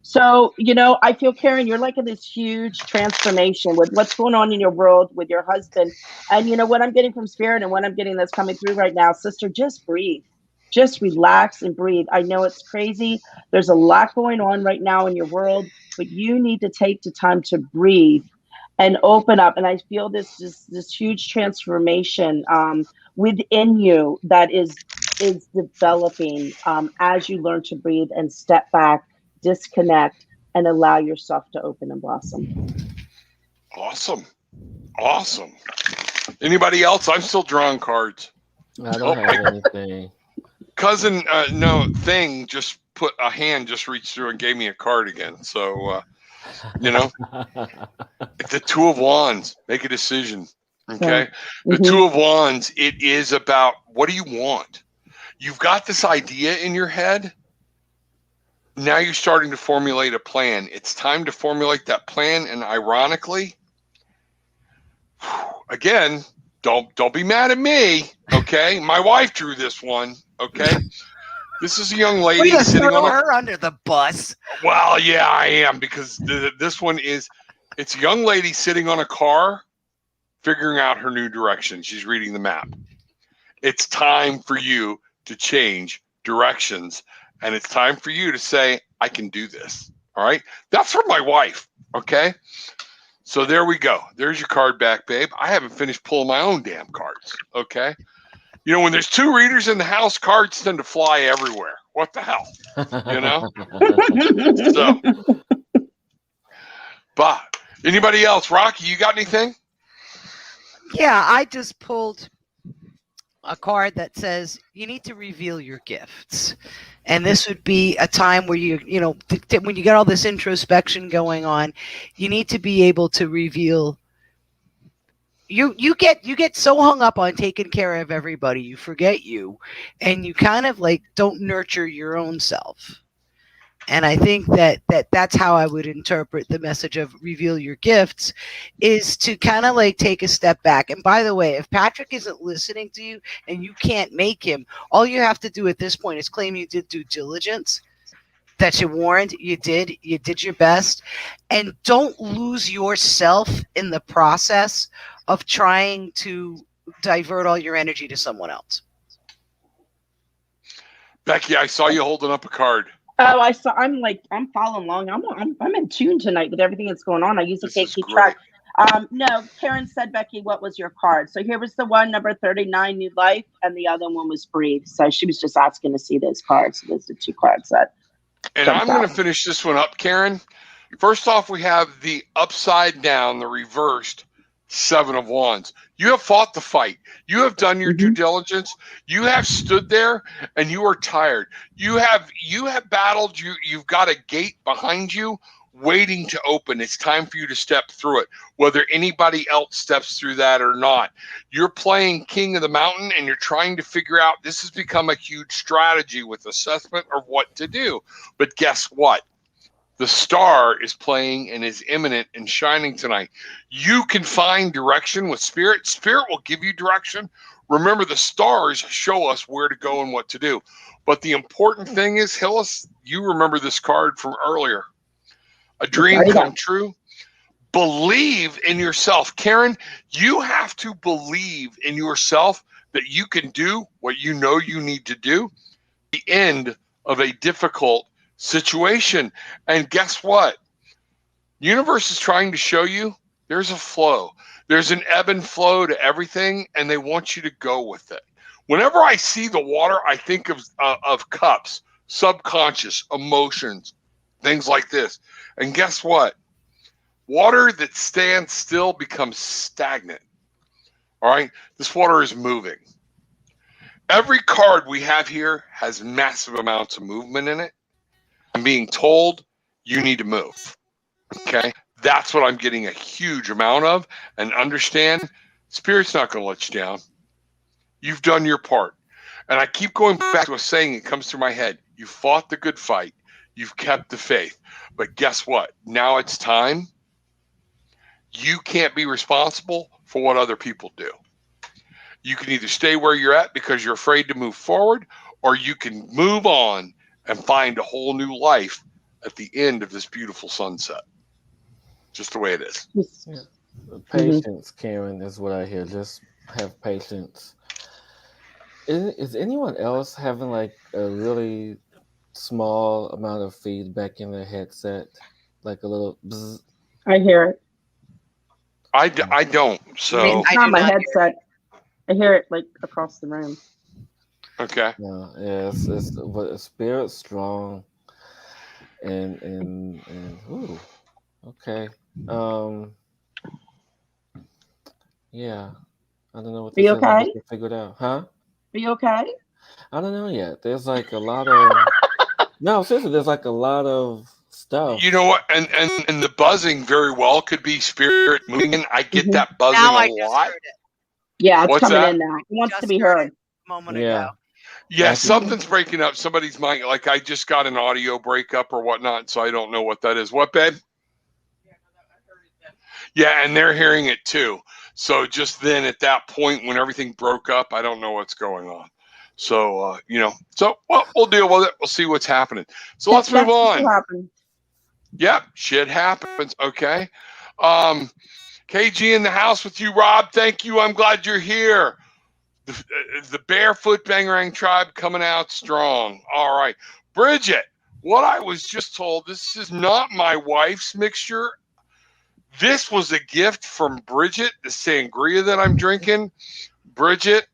So I feel, Karen, you're like in this huge transformation with what's going on in your world with your husband, and what I'm getting from Spirit and what I'm getting that's coming through right now, sister, just breathe. Just relax and breathe. I know it's crazy. There's a lot going on right now in your world, but you need to take the time to breathe and open up. And I feel this huge transformation within you that is developing as you learn to breathe and step back, disconnect, and allow yourself to open and blossom. Awesome. Anybody else? I'm still drawing cards. I don't have anything. Cousin, thing just put a hand, just reached through and gave me a card again. So, the 2 of Wands, make a decision. Okay. The 2 of Wands, it is about, what do you want? You've got this idea in your head. Now you're starting to formulate a plan. It's time to formulate that plan. And ironically, again, don't be mad at me, okay? My wife drew this one, okay? This is a young We're lady gonna sitting throw on a... her under the bus. Well, yeah, I am, because this one is... It's a young lady sitting on a car, figuring out her new direction. She's reading the map. It's time for you to change directions, and it's time for you to say, I can do this, all right? That's from my wife, okay? So there we go. There's your card back, babe. I haven't finished pulling my own damn cards, okay? You know, when there's two readers in the house, cards tend to fly everywhere. What the hell? You know? So, but anybody else? Rocky, you got anything? Yeah, I just pulled a card that says you need to reveal your gifts. And this would be a time where when you get all this introspection going on, you need to be able to reveal. You get so hung up on taking care of everybody, you forget you, and you kind of like don't nurture your own self. And I think that's how I would interpret the message of reveal your gifts, is to kind of like take a step back. And by the way, if Patrick isn't listening to you and you can't make him, all you have to do at this point is claim you did due diligence, that you warned, you did your best, and don't lose yourself in the process of trying to divert all your energy to someone else. Becky, I saw you holding up a card. Oh, I saw. I'm following along. I'm in tune tonight with everything that's going on. I usually can't keep track. No, Karen said, Becky, what was your card? So here was the one, number 39, New Life, and the other one was Breathe. So she was just asking to see those cards. So those are the two cards that. And I'm going to finish this one up, Karen. First off, we have the upside down, the reversed Seven of Wands. You have fought the fight. You have done your due diligence. You have stood there and you are tired. You have battled. You've got a gate behind you waiting to open. It's time for you to step through it, whether anybody else steps through that or not. You're playing King of the Mountain and you're trying to figure out, this has become a huge strategy with assessment of what to do. But guess what? The star is playing and is imminent and shining tonight. You can find direction with Spirit. Spirit will give you direction. Remember, the stars show us where to go and what to do. But the important thing is, Hillis, you remember this card from earlier. A dream come true. Believe in yourself. Karen, you have to believe in yourself that you can do what you know you need to do. The end of a difficult situation. And guess what? Universe is trying to show you there's a flow. There's an ebb and flow to everything, and they want you to go with it. Whenever I see the water, I think of cups, subconscious, emotions, things like this. And guess what? Water that stands still becomes stagnant. All right? This water is moving. Every card we have here has massive amounts of movement in it. I'm being told you need to move. Okay? That's what I'm getting a huge amount of. And understand, Spirit's not going to let you down. You've done your part. And I keep going back to a saying that comes through my head. You fought the good fight. You've kept the faith. But guess what? Now it's time. You can't be responsible for what other people do. You can either stay where you're at because you're afraid to move forward, or you can move on and find a whole new life at the end of this beautiful sunset. Just the way it is. Yeah. Patience, Karen, is what I hear. Just have patience. Is anyone else having like a really small amount of feedback in their headset? Like a little bzz? I hear it. I don't. So it's not my headset. I hear it like across the room. Okay. No, yeah, it's but Spirit's strong, and ooh, okay. Yeah, I don't know what Are you to say. okay? Figure it out, huh? Are you okay? I don't know yet. There's like a lot of no, seriously. There's like a lot of stuff. You know what? And the buzzing very well could be Spirit moving in. I get that buzzing Now I a just lot. heard it. Yeah, it's What's coming that? in now. He wants Just to be heard heard. it a moment Yeah. ago. Yeah, something's breaking up. Somebody's mic. Like I just got an audio breakup or whatnot, so I don't know what that is. What, babe? Yeah, and they're hearing it too. So just then at that point when everything broke up, I don't know what's going on. So, we'll deal with it. We'll see what's happening. So let's move on. Yep, shit happens. Okay. KG in the house with you, Rob. Thank you. I'm glad you're here. The Barefoot Bangarang tribe coming out strong. All right. Bridget, what I was just told, this is not my wife's mixture. This was a gift from Bridget, the sangria that I'm drinking. Bridget,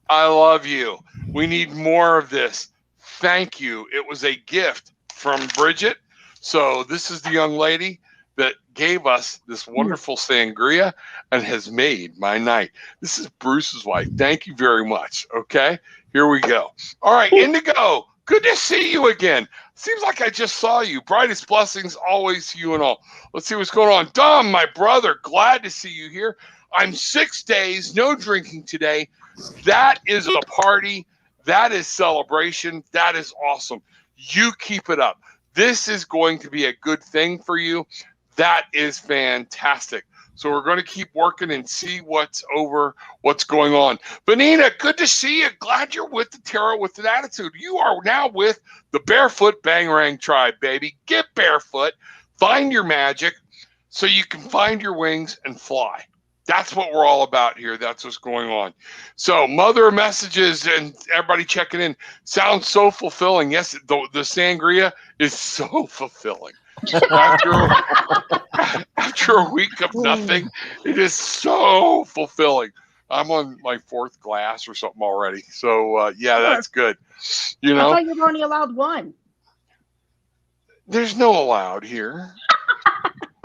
I love you. We need more of this. Thank you. It was a gift from Bridget. So this is the young lady that gave us this wonderful sangria and has made my night. This is Bruce's wife. Thank you very much. Okay, here we go. All right, Indigo, good to see you again. Seems like I just saw you. Brightest blessings always to you and all. Let's see what's going on. Dom, my brother, glad to see you here. I'm 6 days, no drinking today. That is a party. That is celebration. That is awesome. You keep it up. This is going to be a good thing for you. That is fantastic. So we're going to keep working and see what's going on. Benita, good to see you. Glad you're with the Tarot with an Attitude. You are now with the Barefoot Bangarang tribe, baby. Get barefoot. Find your magic so you can find your wings and fly. That's what we're all about here. That's what's going on. So mother messages and everybody checking in. Sounds so fulfilling. Yes, the sangria is so fulfilling. After a week of nothing, it is so fulfilling. I'm on my 4th glass or something already. So, that's good. I thought you were only allowed one. There's no allowed here.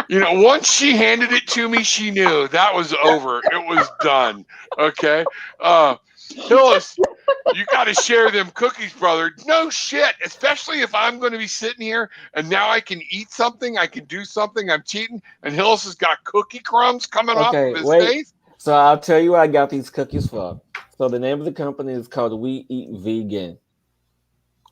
Once she handed it to me, she knew that was over. It was done. Okay. Hillis, you got to share them cookies, brother. No shit. Especially if I'm going to be sitting here and now I can eat something. I can do something. I'm cheating. And Hillis has got cookie crumbs coming off of his face. So I'll tell you where I got these cookies from. So the name of the company is called We Eat Vegan.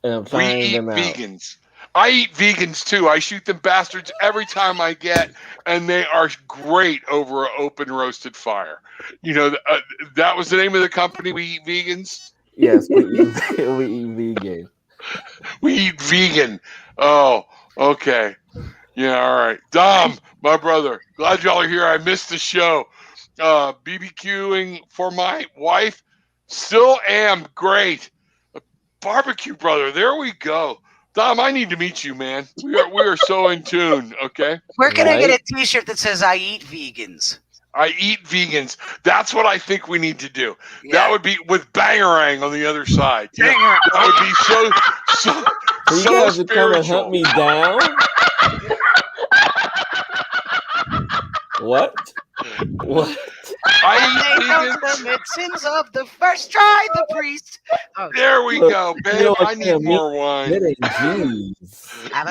And I'm trying them out. Vegans. I eat vegans too. I shoot them bastards every time I get, and they are great over an open roasted fire. That was the name of the company. We Eat Vegans. Yes, we eat vegan. We eat vegan. Oh, okay. Yeah, all right. Dom, my brother, glad y'all are here. I missed the show. BBQing for my wife. Still am great. Barbecue, brother. There we go. Dom, I need to meet you, man. We are so in tune, okay? Where can I get a T-shirt that says "I eat vegans"? I eat vegans. That's what I think we need to do. Yeah. That would be with Bangarang on the other side. That would be so you guys would come and hunt me down? What? I eat vegans. The medicines of the first try, the priest. Oh, there we go, babe. I need more wine.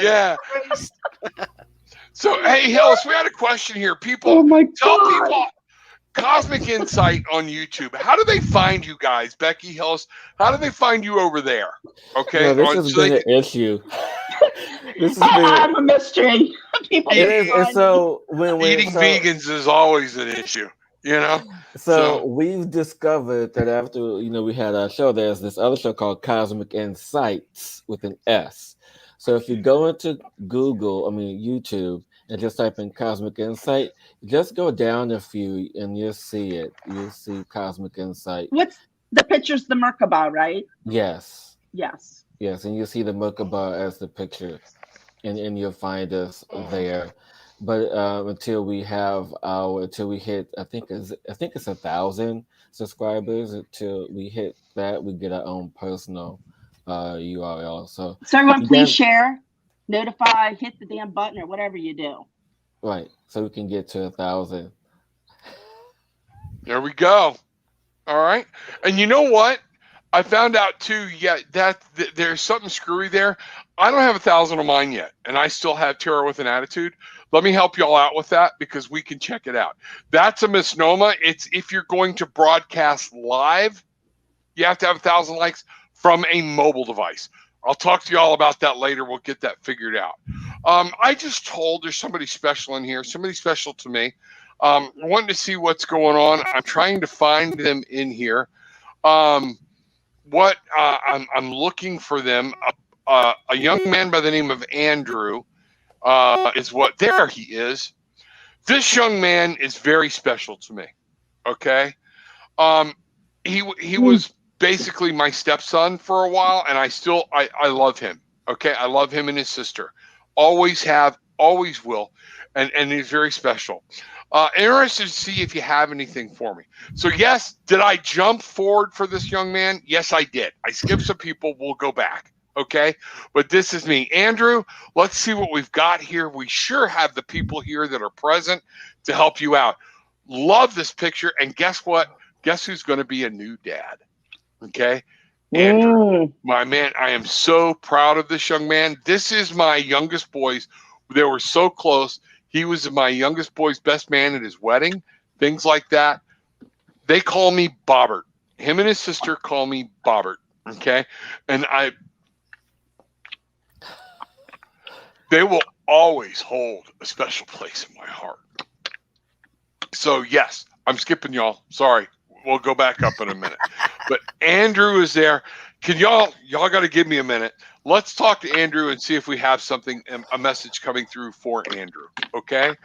Yeah. So, hey, Hillis, we had a question here. People, tell people Cosmic Insight on YouTube. How do they find you guys, Becky, Hillis? How do they find you over there? Okay, this has been an issue. This has been a mystery. Eating vegans is always an issue. So we've discovered that after we had our show, there's this other show called Cosmic Insights with an S. So if you go into YouTube, and just type in Cosmic Insight, just go down a few and you'll see it. You'll see Cosmic Insight. What's the picture's the Merkaba, right? Yes. Yes. Yes, and you'll see the Merkaba as the picture, and you'll find us there. But until we hit, I think it's 1,000 subscribers. Until we hit that, we get our own personal URL. So everyone, please share, notify, hit the damn button, or whatever you do. Right, so we can get to 1,000. There we go. All right, and you know what? I found out too. Yeah, that there's something screwy there. I don't have 1,000 of mine yet, and I still have Tarot with an Attitude. Let me help y'all out with that because we can check it out. That's a misnomer. It's if you're going to broadcast live, you have to have 1,000 likes from a mobile device. I'll talk to y'all about that later. We'll get that figured out. I just told there's somebody special in here, somebody special to me. Wanting to see what's going on. I'm trying to find them in here. Um, I'm looking for them. A young man by the name of Andrew is what. There he is. This young man is very special to me. Okay. Um, he was basically my stepson for a while, and I love him. Okay, I love him and his sister. Always have, always will, and he's very special. Interested to see if you have anything for me. So yes, did I jump forward for this young man? Yes, I did. I skipped some people. We'll go back. Okay, but this is me, Andrew. Let's see what we've got here. We sure have the people here that are present to help you out. Love this picture, and guess what? Guess who's going to be a new dad? Okay, Andrew, my man. I am so proud of this young man. This is my youngest boy's. They were so close. He was my youngest boy's best man at his wedding. Things like that. They call me Bobbert. Him and his sister call me Bobbert. Okay, and they will always hold a special place in my heart. So yes, I'm skipping y'all. Sorry. We'll go back up in a minute. But Andrew is there. Can y'all got to give me a minute. Let's talk to Andrew and see if we have something, a message coming through for Andrew. Okay?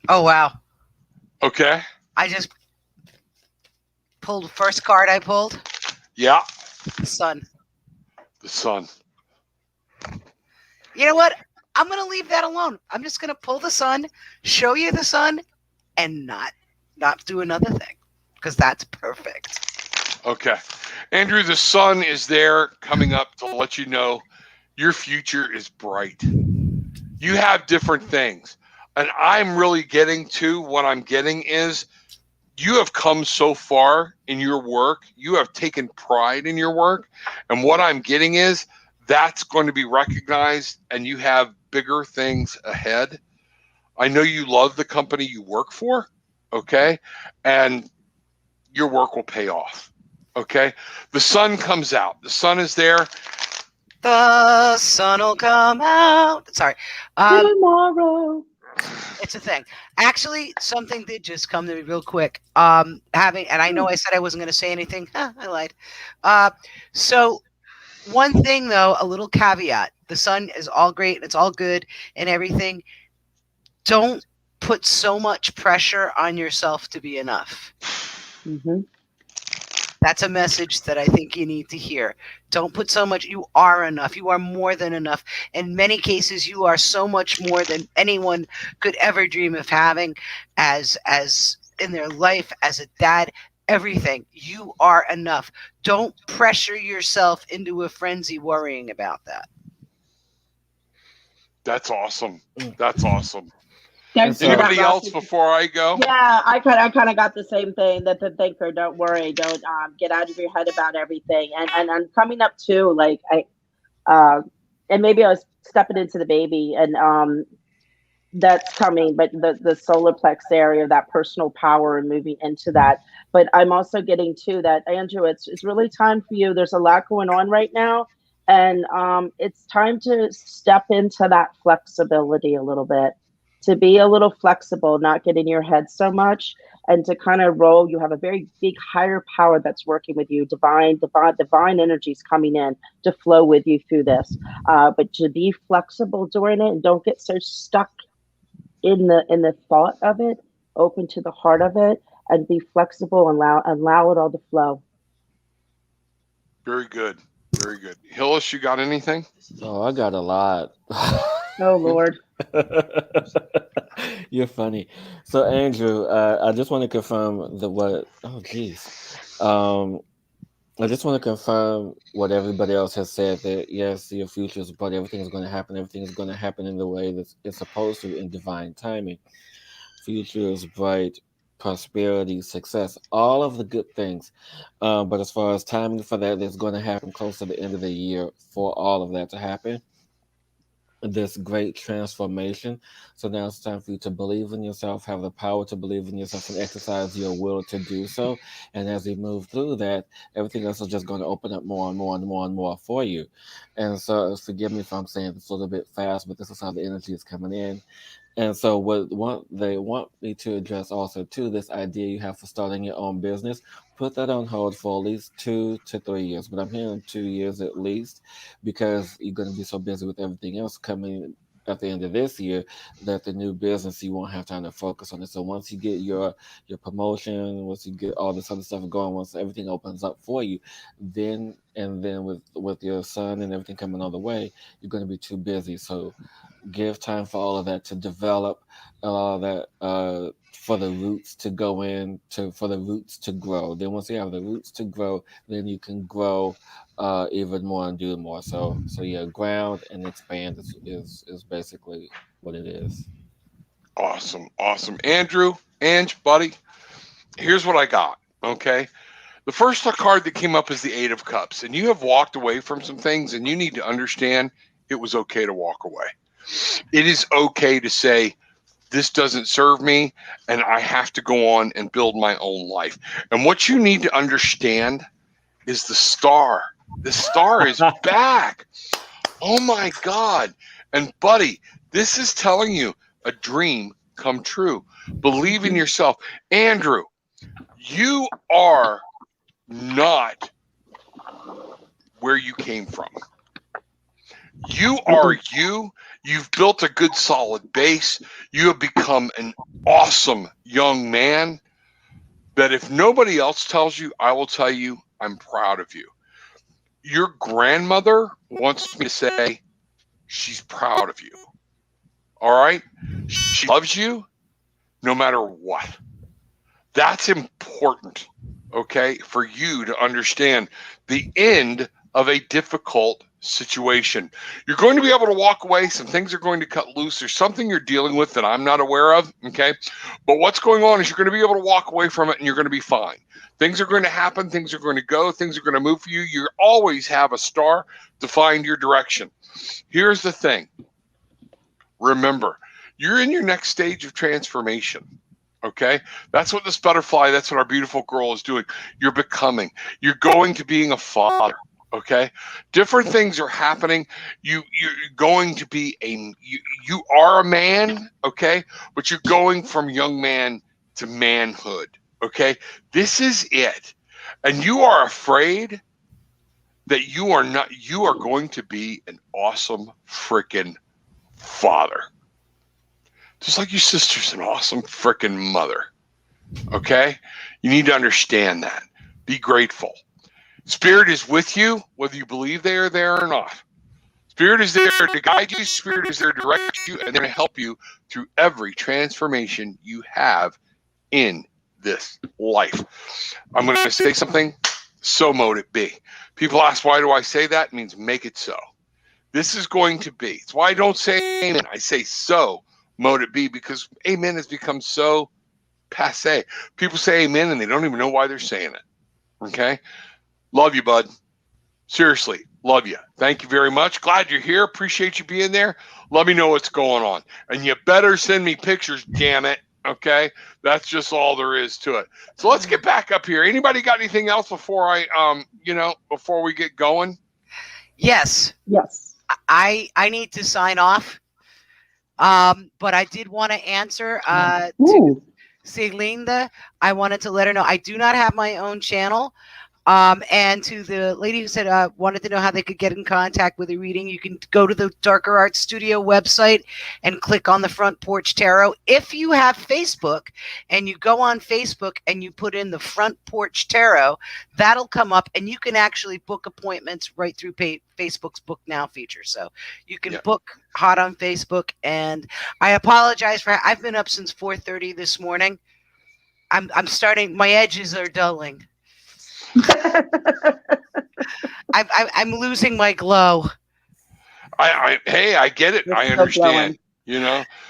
Oh, wow. Okay. I just pulled the first card I pulled. Yeah. The sun. The sun. You know what? I'm going to leave that alone. I'm just going to pull the sun, show you the sun, and not do another thing, because that's perfect. Okay. Andrew, the sun is there coming up to let you know your future is bright. You have different things. And I'm really getting to what I'm getting is you have come so far in your work. You have taken pride in your work. And what I'm getting is that's going to be recognized, and you have bigger things ahead. I know you love the company you work for, okay? And your work will pay off, okay? The sun comes out. The sun is there. The sun will come out. Sorry. Tomorrow. It's a thing. Actually, something did just come to me real quick. And I know I said I wasn't going to say anything. I lied. So one thing though, a little caveat: the sun is all great, and it's all good and everything. Don't put so much pressure on yourself to be enough. Mm-hmm. That's a message that I think you need to hear. Don't put so much. You are enough. You are more than enough. In many cases, you are so much more than anyone could ever dream of having as in their life, as a dad, everything. You are enough. Don't pressure yourself into a frenzy worrying about that. That's awesome. That's awesome. Thanks. Anybody else before I go? Yeah, I kind of got the same thing. That the thinker, don't worry, don't get out of your head about everything. And coming up too, like and maybe I was stepping into the baby, and that's coming, but the solar plex area, that personal power, and moving into that. But I'm also getting to that, Andrew. It's really time for you. There's a lot going on right now, and it's time to step into that flexibility a little bit. To be a little flexible, not get in your head so much, and to kind of roll. You have a very big higher power that's working with you. Divine energies coming in to flow with you through this. But to be flexible during it, and don't get so stuck in the thought of it. Open to the heart of it, and be flexible, and allow it all to flow. Very good. Very good. Hillis, you got anything? Oh, I got a lot. Oh Lord. You're funny. So Andrew, I just want to confirm I just want to confirm what everybody else has said, that yes, your future is bright, everything is going to happen, everything is going to happen in the way that it's supposed to, in divine timing. Future is bright, prosperity, success, all of the good things. But as far as timing for that, it's going to happen close to the end of the year for all of that to happen. this great transformation. So now it's time for you to believe in yourself, have the power to believe in yourself, and exercise your will to do so. And as you move through that, everything else is just going to open up more and more and more and more for you. And so, forgive me if I'm saying this a little bit fast, but this is how the energy is coming in. And so, what they want me to address also too, this idea you have for starting your own business, put that on hold for at least 2 to 3 years. But I'm hearing 2 years at least, because you're going to be so busy with everything else coming at the end of this year that the new business you won't have time to focus on it. So once you get your promotion, once you get all this other stuff going, once everything opens up for you, then with your son and everything coming all the way, you're going to be too busy. So give time for all of that to develop, all that for the roots to go in, to for the roots to grow. Then once you have the roots to grow, then you can grow even more and do more. So yeah, ground and expand is basically what it is. Awesome. Awesome. Andrew, Ange, buddy, here's what I got. Okay. The first card that came up is the Eight of Cups, and you have walked away from some things, and you need to understand it was okay to walk away. It is okay to say, this doesn't serve me, and I have to go on and build my own life. And what you need to understand is the star. The star is back. Oh my God. And buddy, this is telling you a dream come true. Believe in yourself. Andrew, you are not where you came from. You are you. You've built a good solid base. You have become an awesome young man that if nobody else tells you, I will tell you I'm proud of you. Your grandmother wants me to say she's proud of you. All right? She loves you no matter what. That's important, okay, for you to understand the end of a difficult situation. You're going to be able to walk away. Some things are going to cut loose. There's something you're dealing with that I'm not aware of, okay? But what's going on is you're going to be able to walk away from it and you're going to be fine. Things are going to happen. Things are going to go. Things are going to move for you. You always have a star to find your direction. Here's the thing. Remember, you're in your next stage of transformation. Okay, that's what this butterfly, that's what our beautiful girl is doing. You're becoming, you're going to being a father. Okay, different things are happening. You're going to be you are a man. Okay, but you're going from young man to manhood. Okay, this is it, and you are afraid that you are not. You are going to be an awesome freaking father. Just like your sister's an awesome freaking mother. Okay? You need to understand that. Be grateful. Spirit is with you, whether you believe they are there or not. Spirit is there to guide you. Spirit is there to direct you, and they're going to help you through every transformation you have in this life. I'm going to say something, so mote it be. People ask, why do I say that? It means make it so. This is going to be. It's why I don't say amen. I say so. Mote it be, because amen has become so passe. People say amen and they don't even know why they're saying it. Okay? Love you, bud. Seriously, love you. Thank you very much. Glad you're here. Appreciate you being there. Let me know what's going on. And you better send me pictures, damn it. Okay? That's just all there is to it. So let's get back up here. Anybody got anything else before before we get going? Yes. Yes. I need to sign off. But I did want to answer to Celinda. I wanted to let her know I do not have my own channel. And to the lady who said wanted to know how they could get in contact with a reading, you can go to the Darker Art Studio website and click on the Front Porch Tarot. If you have Facebook and you go on Facebook and you put in the Front Porch Tarot, that'll come up and you can actually book appointments right through Facebook's Book Now feature. So you can book hot on Facebook. And I apologize for I've been up since 4:30 this morning. I'm starting, my edges are dulling. I'm losing my glow. Hey, I get it. I understand.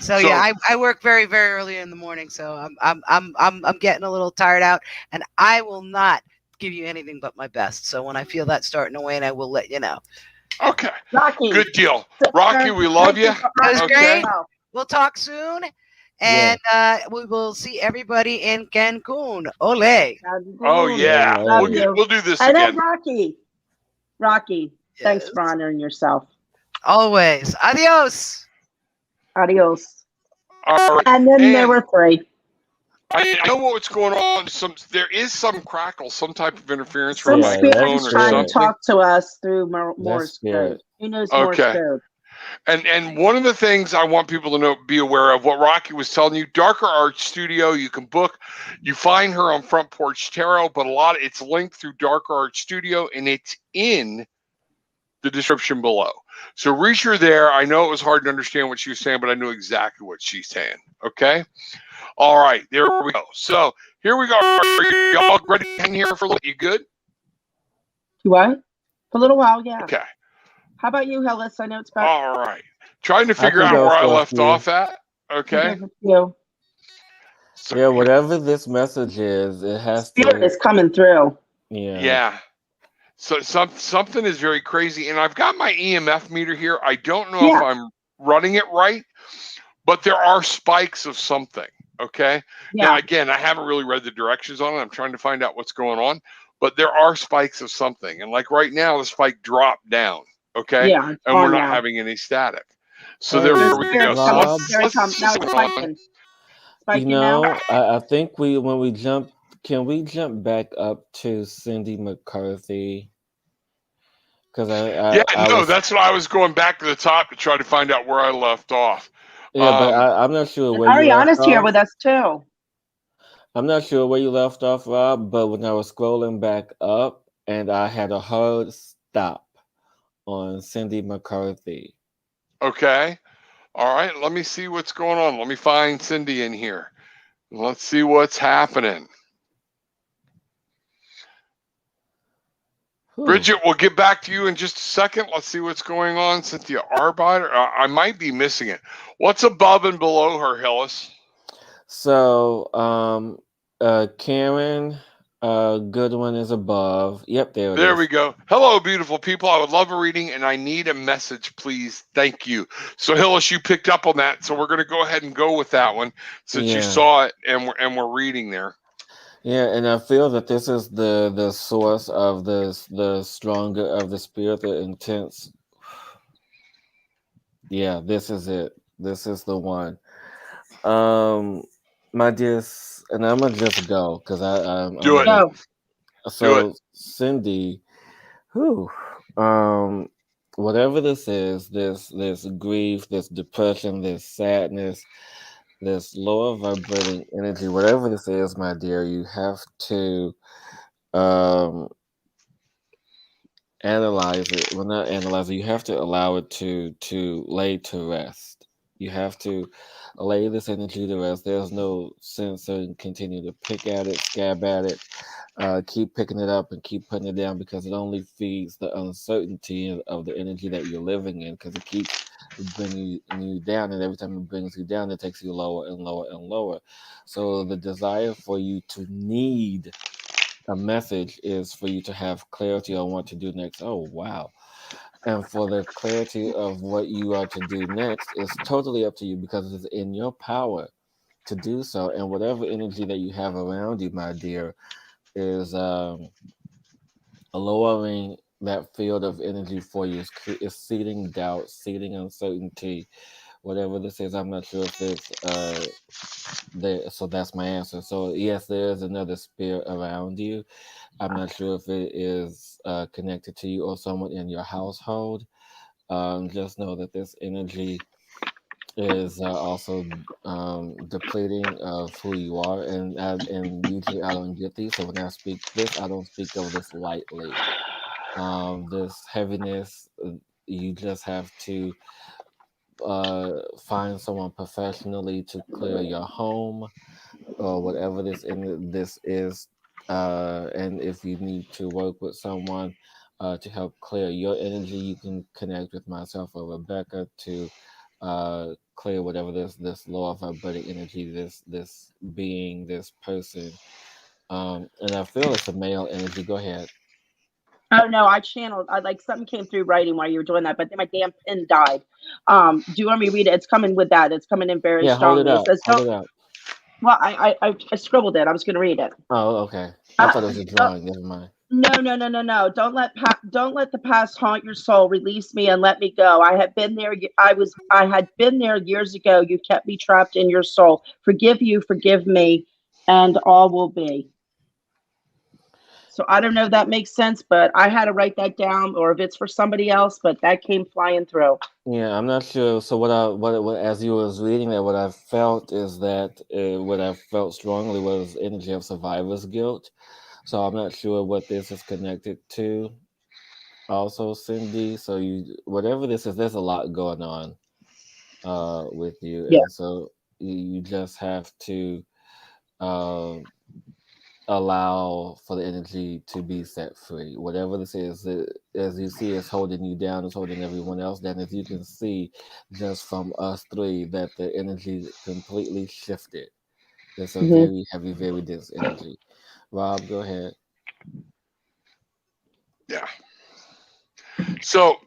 So yeah, I work very, very early in the morning, so I'm getting a little tired out, and I will not give you anything but my best. So when I feel that starting to wane, I will let you know. Okay. Rocky. Good deal. Rocky, we love you. That was Okay. great. We'll talk soon. And we will see everybody in Cancun. Ole. Oh yeah. Love you. We'll do this And then again. Rocky, thanks Yes. for honoring yourself. Always. Adios. Adios. All right. And then there were 3. I know what's going on. There is some crackle, some type of interference Some from my phone spirits or trying to something. talk to us through Morse spirit. code. Who knows Morse code? And one of the things I want people to know, be aware of, what Rocky was telling you, Darker Art Studio, you can book. You find her on Front Porch Tarot, but it's linked through Darker Art Studio, and it's in the description below. So reach her there. I know it was hard to understand what she was saying, but I knew exactly what she's saying. Okay? All right, there we go. So here we go. Are y'all ready to hang here for a little? You good? You what? For a little while, yeah. Okay. How about you, Hillis? I know it's about. All right. Trying to figure out where I left off at. Okay. You. So, Yeah, whatever this message is, it has Spirit is coming through. Yeah. So something is very crazy, and I've got my EMF meter here. I don't know if I'm running it right, but there are spikes of something. Okay. Yeah. Now again, I haven't really read the directions on it. I'm trying to find out what's going on, but there are spikes of something, and like right now, the spike dropped down. Okay. Yeah. And we're not having any static. So there we go. Rob, You know, I think when we jump, can we jump back up to Cindy McCarthy? Because that's what I was going back to the top to try to find out where I left off. Yeah, but I'm not sure where you left Ariana's off. here with us too. I'm not sure where you left off, Rob, but when I was scrolling back up and I had a hard stop on Cindy McCarthy. Okay. All right. Let me see what's going on. Let me find Cindy in here. Let's see what's happening. Bridget, we'll get back to you in just a second. Let's see what's going on. Cynthia Arbiter. I might be missing it. What's above and below her, Hillis? So, Karen Goodwin is above. Yep, there it is. There we go. Hello, beautiful people. I would love a reading, and I need a message, please. Thank you. So, Hillis, you picked up on that, so we're going to go ahead and go with that one since you saw it, and we're reading there. Yeah, and I feel that this is the source of the stronger of the spirit, the intense. Yeah, this is it. This is the one. My dear, and I'm gonna just go because I'm do it. Go. So, do it. Cindy, whatever this is, this grief, this depression, this sadness, this lower vibrating energy, whatever this is, my dear, you have to analyze it. Well, not analyze it. You have to allow it to lay to rest. You have to lay this energy to rest. There's no sense in continue to pick at it, scab at it, keep picking it up and keep putting it down, because it only feeds the uncertainty of the energy that you're living in, because it keeps bringing you down, and every time it brings you down, it takes you lower and lower and lower. So the desire for you to need a message is for you to have clarity on what to do next. Oh, wow. And for the clarity of what you are to do next is totally up to you, because it's in your power to do so. And whatever energy that you have around you, my dear, is lowering that field of energy for you. Is seeding doubt, seeding uncertainty, whatever this is. I'm not sure if it's there. So that's my answer. So yes, there is another spirit around you. I'm not sure if it is connected to you or someone in your household. Just know that this energy is also depleting of who you are, and usually I don't get these. So when I speak this, I don't speak of this lightly. This heaviness, you just have to find someone professionally to clear your home or whatever this is. And if you need to work with someone to help clear your energy, you can connect with myself or Rebecca to clear whatever this lower vibrating energy, this being, this person. And I feel it's a male energy. Go ahead. Oh no, I channeled. I like something came through writing while you were doing that, but then my damn pen died. Do you want me to read it? It's coming with that. It's coming in very Yeah, hold it strongly. It up. says, Hold "Don't." it up. Well, I scribbled it. I was going to read it. Oh, okay. I Uh, thought it was a don't, drawing. Never mind. no. Don't let the past haunt your soul. Release me and let me go. I had been there. I had been there years ago. You kept me trapped in your soul. Forgive me, and all will be. So I don't know if that makes sense, but I had to write that down, or if it's for somebody else. But that came flying through. Yeah, I'm not sure. So what as you was reading that, what I felt is that what I felt strongly was energy of survivor's guilt. So I'm not sure what this is connected to. Also, Cindy. So you whatever this is, there's a lot going on with you, Yeah. and so you just have to uh, allow for the energy to be set free. Whatever this is, as you see, it's holding you down, it's holding everyone else down. As you can see, just from us three, that the energy completely shifted. It's a Hmm. very heavy, very dense energy. Rob, go ahead. Yeah. So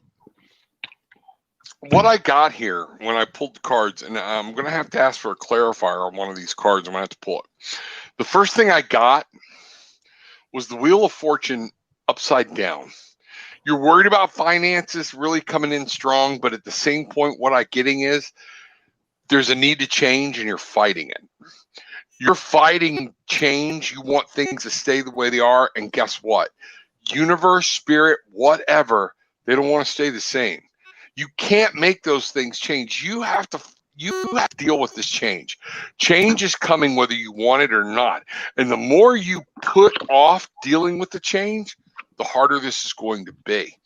what I got here when I pulled the cards, and I'm going to have to ask for a clarifier on one of these cards. I'm going to have to pull it. The first thing I got was the Wheel of Fortune upside down. You're worried about finances really coming in strong, but at the same point, what I'm getting is there's a need to change and you're fighting it. You're fighting change. You want things to stay the way they are. And guess what? Universe, spirit, whatever, they don't want to stay the same. You can't make those things change. You have to deal with this change. Change is coming whether you want it or not. And the more you put off dealing with the change, the harder this is going to be.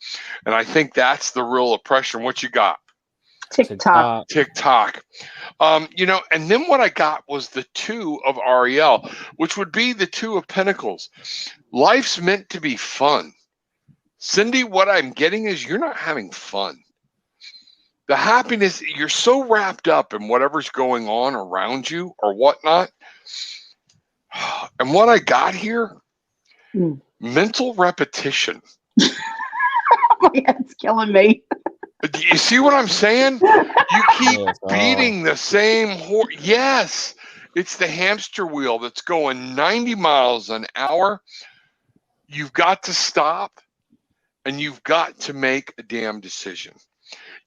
And I think that's the real oppression. What you got? TikTok. TikTok. And then what I got was the 2 of Ariel, which would be the 2 of Pentacles. Life's meant to be fun. Cindy, what I'm getting is you're not having fun. The happiness, you're so wrapped up in whatever's going on around you or whatnot. And what I got here, mental repetition. It's killing me. Do you see what I'm saying? You keep beating the same horse. Yes, it's the hamster wheel that's going 90 miles an hour. You've got to stop and you've got to make a damn decision.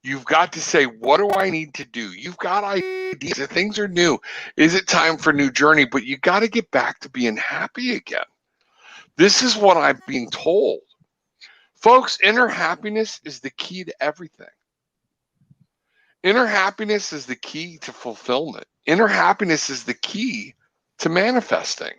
You've got to say, what do I need to do? You've got ideas. Things are new. Is it time for a new journey? But you got to get back to being happy again. This is what I'm being told. Folks, inner happiness is the key to everything. Inner happiness is the key to fulfillment. Inner happiness is the key to manifesting.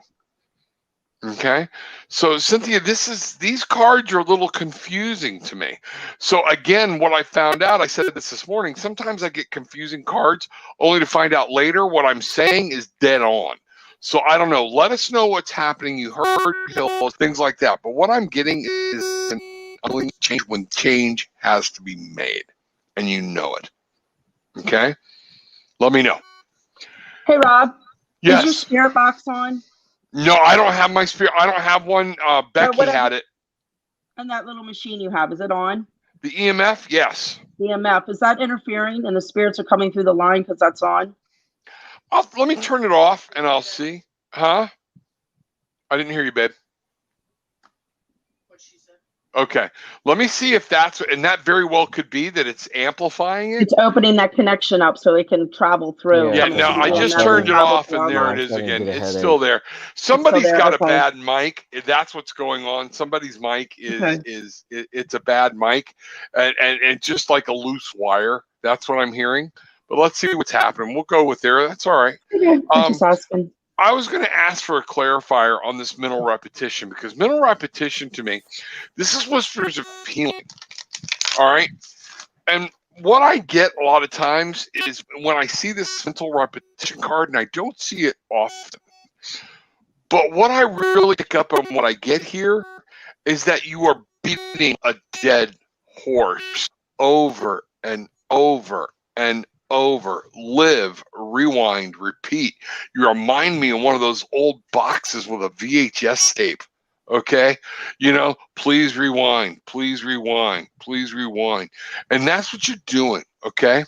Okay, so Cynthia, these cards are a little confusing to me. So again, what I found out, I said this morning, sometimes I get confusing cards only to find out later what I'm saying is dead on. So I don't know. Let us know what's happening. You heard Hills, things like that. But what I'm getting is an unwilling change when change has to be made, and you know it. Okay, let me know. Hey Rob, Yes. Is your spirit box on? No, I don't have my spirit. I don't have one. Becky had it. And that little machine you have, is it on? The EMF, yes. EMF, is that interfering and the spirits are coming through the line because that's on? Let me turn it off and I'll see. Huh? I didn't hear you, babe. What she said. Okay. Let me see if that's, and that very well could be that it's amplifying it. It's opening that connection up so it can travel through. Yeah, no, I just turned it off and there it is again. It's still there. Somebody's got a bad mic. That's what's going on. Somebody's mic it's a bad mic and just like a loose wire. That's what I'm hearing. But let's see what's happening. We'll go with there. That's all right. Just asking. I was going to ask for a clarifier on this mental repetition because mental repetition to me, this is whispers of healing. All right. And what I get a lot of times is when I see this mental repetition card, and I don't see it often, but what I really pick up on what I get here is that you are beating a dead horse over and over and over. Live, rewind, repeat. You remind me of one of those old boxes with a VHS tape Okay. You know, please rewind, please rewind, please rewind. And that's what you're doing. Okay.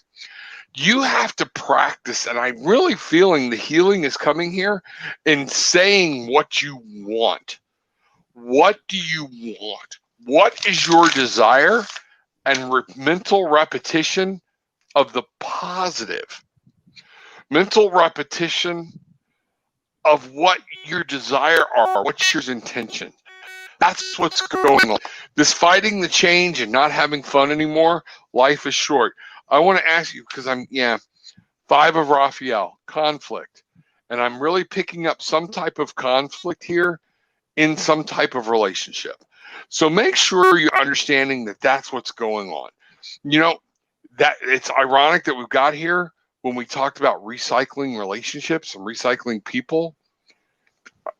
You have to practice. And I'm really feeling the healing is coming here in saying what you want. What do you want? What is your desire? And mental repetition of the positive. Mental repetition of what your desire are, what's your intention. That's what's going on. This fighting the change and not having fun anymore, life is short. I want to ask you, because Five of Raphael, conflict. And I'm really picking up some type of conflict here in some type of relationship. So make sure you're understanding that that's what's going on. You know, that it's ironic that we've got here when we talked about recycling relationships and recycling people.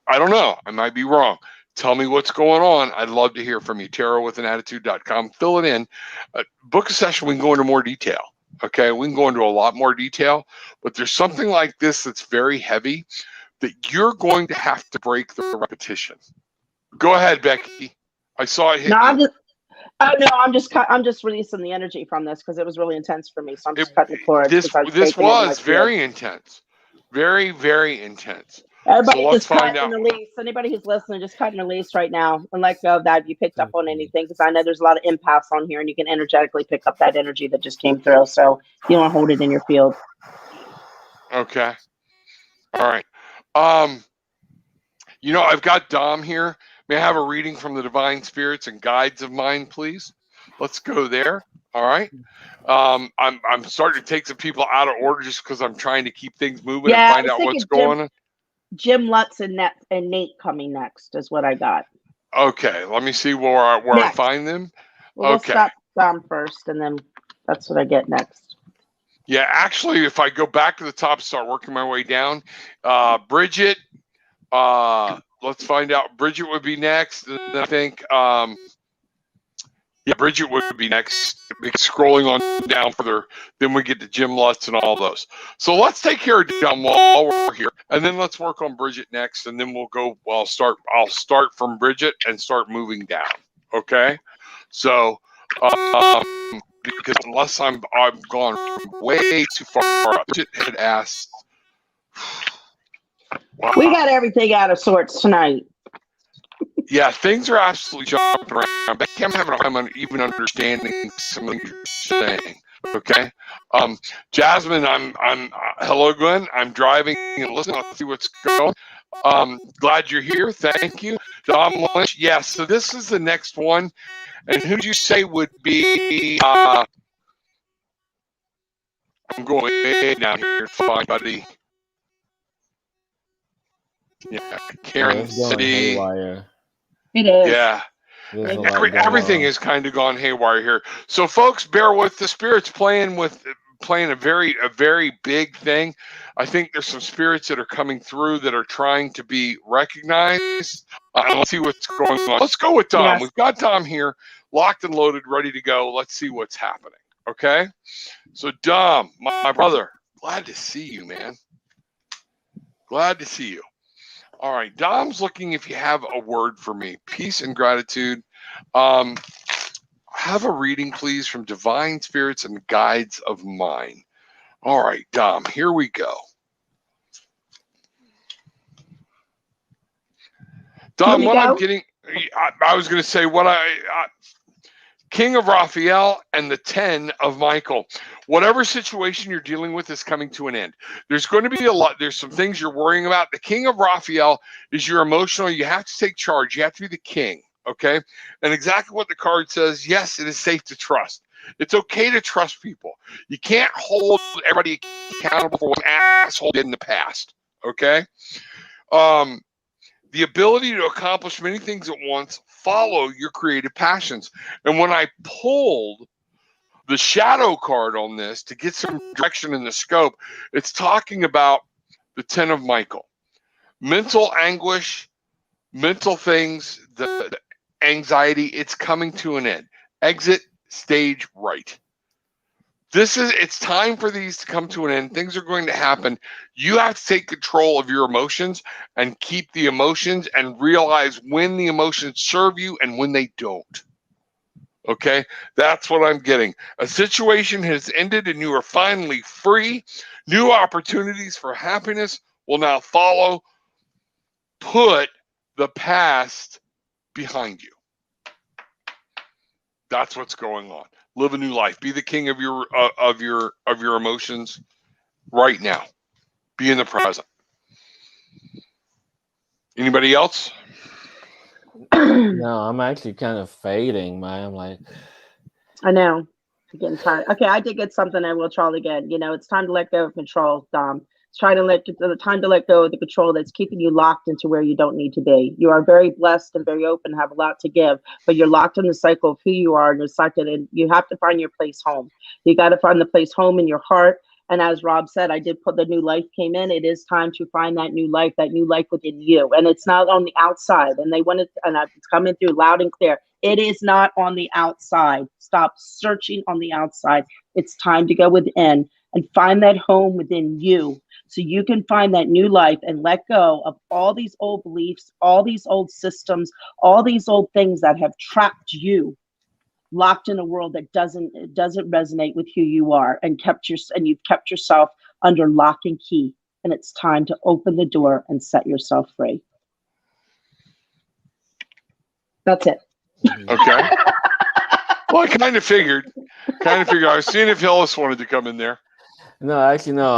I don't know. I might be wrong. Tell me what's going on. I'd love to hear from you. tarotwithanattitude.com. Fill it in. Book a session. We can go into more detail. Okay. We can go into a lot more detail, but there's something like this that's very heavy that you're going to have to break the repetition. Go ahead, Becky. I saw it hit you. I'm just releasing the energy from this because it was really intense for me. So I'm just cutting the cord. This was very intense. Very, very intense. Everybody just cut and release. Anybody who's listening, just cut and release right now and let go of that if you picked up on anything, because I know there's a lot of empaths on here and you can energetically pick up that energy that just came through. So you want to hold it in your field. Okay. All right. You know, I've got Dom here. May I have a reading from the divine spirits and guides of mine, please? Let's go there. All right. I'm starting to take some people out of order just because I'm trying to keep things moving and find out what's going on. Jim Lutz and Nate coming next is what I got. Okay, let me see where I find them. Well, okay. We'll stop Dom first, and then that's what I get next. Yeah, actually, if I go back to the top, start working my way down. Bridget, let's find out. Bridget would be next. And I think, Bridget would be next. Scrolling on down further, then we get to Jim Lutz and all those. So let's take care of Dom while we're here, and then let's work on Bridget next, and then we'll go. Well, I'll start from Bridget and start moving down. Okay, so because unless I've gone way too far up, Bridget had asked. Wow. We got everything out of sorts tonight. Yeah, things are absolutely jumping around. Becky, I'm having a hard time even understanding some of you're saying. Okay, Jasmine, I'm hello, Glenn. I'm driving and listening. Let's see what's going on. Glad you're here. Thank you, Dom Lynch. Yeah, so this is the next one, and who do you say would be? I'm going way down here. Fine, buddy. Yeah, Karen City. Haywire. It is. Yeah. Everything has kind of gone haywire here. So, folks, bear with the spirits playing a very big thing. I think there's some spirits that are coming through that are trying to be recognized. Let's see what's going on. Let's go with Tom. Yes. We've got Tom here, locked and loaded, ready to go. Let's see what's happening. Okay. So, Dom, my brother, glad to see you, man. Glad to see you. All right, Dom's looking if you have a word for me. Peace and gratitude. Have a reading, please, from divine spirits and guides of mine. All right, Dom, here we go. Dom, I'm getting, I was going to say King of Raphael and the 10 of Michael. Whatever situation you're dealing with is coming to an end. There's going to be there's some things you're worrying about. The King of Raphael is your emotional. You have to take charge. You have to be the king, okay? And exactly what the card says, yes, it is safe to trust. It's okay to trust people. You can't hold everybody accountable for what an asshole did in the past, okay? The ability to accomplish many things at once, follow your creative passions. And when I pulled the shadow card on this to get some direction in the scope, it's talking about the 10 of Michael. Mental anguish, mental things, the anxiety, it's coming to an end. Exit stage right. It's time for these to come to an end. Things are going to happen. You have to take control of your emotions and keep the emotions and realize when the emotions serve you and when they don't. Okay, that's what I'm getting. A situation has ended and you are finally free. New opportunities for happiness will now follow. Put the past behind you. That's what's going on. Live a new life. Be the king of your emotions right now. Be in the present. Anybody else? No, I'm actually kind of fading, man. I'm like, I know. I'm getting tired. Okay, I did get something I will try again. It's time to let go of control, Dom. It's time to let go of the control that's keeping you locked into where you don't need to be. You are very blessed and very open, have a lot to give, but you're locked in the cycle of who you are, and you're sucked in, and you have to find your place home. You got to find the place home in your heart. And as Rob said, I did put the new life came in. It is time to find that new life within you. And it's not on the outside. And it's coming through loud and clear. It is not on the outside. Stop searching on the outside. It's time to go within and find that home within you so you can find that new life and let go of all these old beliefs, all these old systems, all these old things that have trapped you, locked in a world that doesn't resonate with who you are, and you've kept yourself under lock and key. And it's time to open the door and set yourself free. That's it. Okay. Well, I kind of figured. I was seeing if Hillis wanted to come in there. no, actually, no.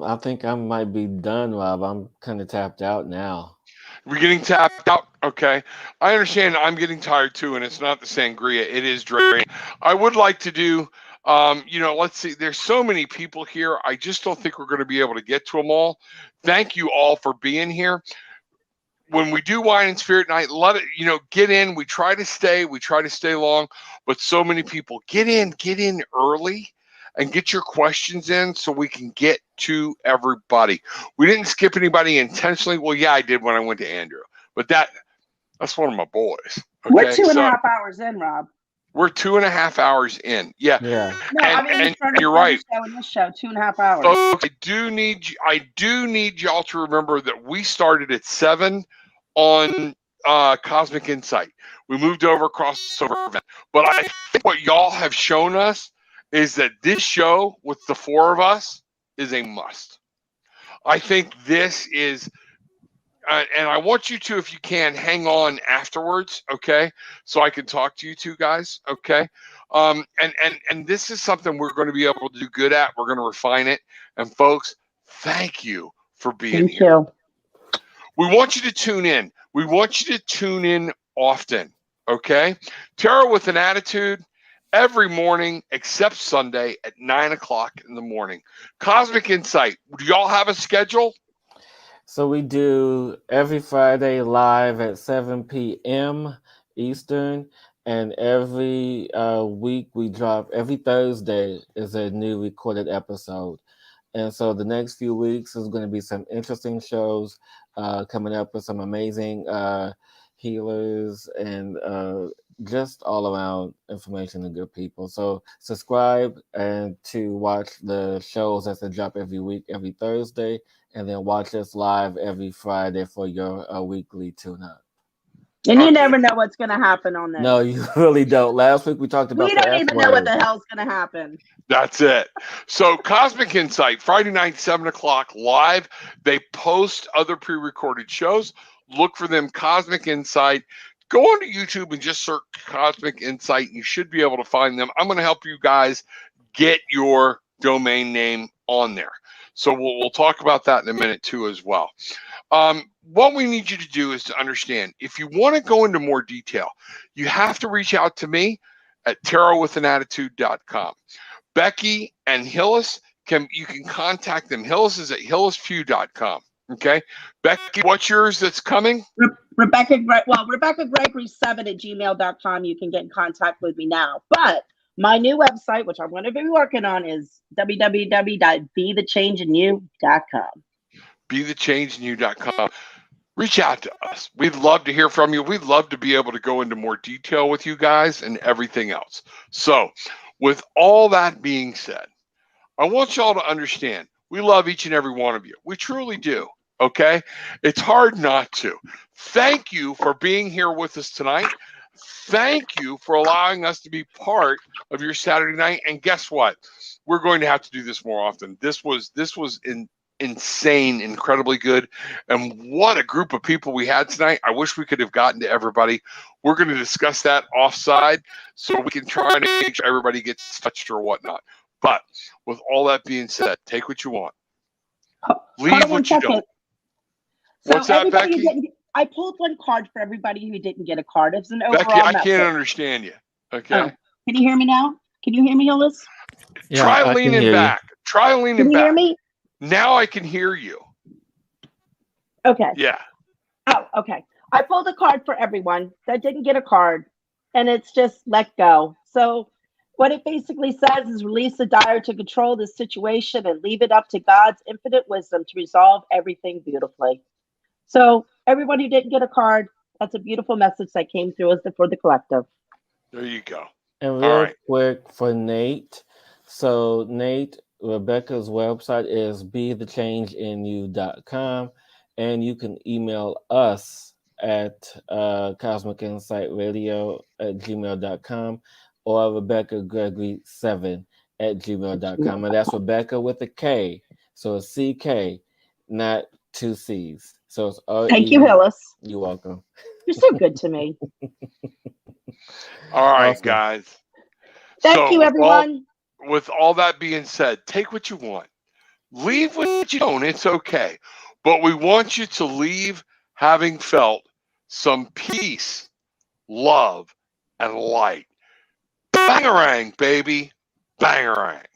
I think I might be done, Rob. I'm kind of tapped out now. We're getting tapped out. Okay. I understand I'm getting tired too, and it's not the sangria. It is draining. I would like to do, let's see. There's so many people here. I just don't think we're going to be able to get to them all. Thank you all for being here. When we do Wine and Spirit Night, let it, get in. We try to stay long, but so many people get in early and get your questions in so we can get to everybody. We didn't skip anybody intentionally. Well, yeah, I did when I went to Andrew, but that's one of my boys. Okay? We're 2.5 hours in, Rob. We're 2.5 hours in. Yeah. Yeah. No, and you're right. In this show, 2.5 hours. Folks, I do need y'all to remember that we started at 7 on Cosmic Insight. We moved over crossover event. But I think what y'all have shown us is that this show with the four of us is a must. I think this is, and I want you to, if you can, hang on afterwards, okay? So I can talk to you two guys, okay? And this is something we're going to be able to do good at. We're going to refine it. And folks, thank you for being here. Thank you. We want you to tune in. We want you to tune in often, okay? Tarot with an Attitude every morning except Sunday at 9 o'clock in the morning. Cosmic Insight, do y'all have a schedule? So we do every Friday live at 7 p.m. Eastern, and every week we drop, every Thursday is a new recorded episode. And so the next few weeks is going to be some interesting shows coming up with some amazing healers and just all around information and good people. So subscribe and to watch the shows as they drop every week, every Thursday, and then watch us live every Friday for your weekly tune-up. And you never know what's going to happen on this. No, you really don't. Last week we talked about we don't even know what the hell's going to happen. That's it. So Cosmic Insight, Friday night, 7 o'clock live. They post other pre-recorded shows. Look for them, Cosmic Insight. Go onto YouTube and just search Cosmic Insight. You should be able to find them. I'm going to help you guys get your domain name on there. So we'll talk about that in a minute too as well. What we need you to do is to understand, if you want to go into more detail, you have to reach out to me at tarotwithanattitude.com. Becky and Hillis, you can contact them. Hillis is at hillispugh.com. Okay. Becky, what's yours that's coming? Rebecca Gregory7@gmail.com. You can get in contact with me now. But my new website, which I'm going to be working on, is www.bethechangeinyou.com. Bethechangeinyou.com. Reach out to us. We'd love to hear from you. We'd love to be able to go into more detail with you guys and everything else. So with all that being said, I want y'all to understand we love each and every one of you. We truly do. Okay? It's hard not to. Thank you for being here with us tonight. Thank you for allowing us to be part of your Saturday night. And guess what? We're going to have to do this more often. This was insane, incredibly good. And what a group of people we had tonight. I wish we could have gotten to everybody. We're going to discuss that offside so we can try to make sure everybody gets touched or whatnot. But with all that being said, take what you want. Leave what you don't. So What's that, everybody Becky? I pulled one card for everybody who didn't get a card. It's an Becky, overall I message. can't understand you. Okay. Oh, can you hear me now? Can you hear me, Hillis? Yeah, Try I can leaning hear back. Try leaning Can you back. hear me? Now I can hear you. Okay. Yeah. Oh, okay. I pulled a card for everyone that didn't get a card, and it's just let go. So what it basically says is release the desire to control this situation and leave it up to God's infinite wisdom to resolve everything beautifully. So everyone who didn't get a card, that's a beautiful message that came through us for the collective. There you go. And All real right. quick for Nate. So Nate, Rebecca's website is bethechangeinyou.com, and you can email us at cosmicinsightradio@gmail.com or Rebecca Gregory 7@gmail.com. And that's Rebecca with a K. So it's CK, not two C's. So it's R-E. Thank you, Hillis. You're welcome. You're so good to me. All right, Awesome. guys. Thank you, everyone. With all that being said, take what you want. Leave what you don't. It's okay. But we want you to leave having felt some peace, love, and light. Bangarang, baby. Bangarang.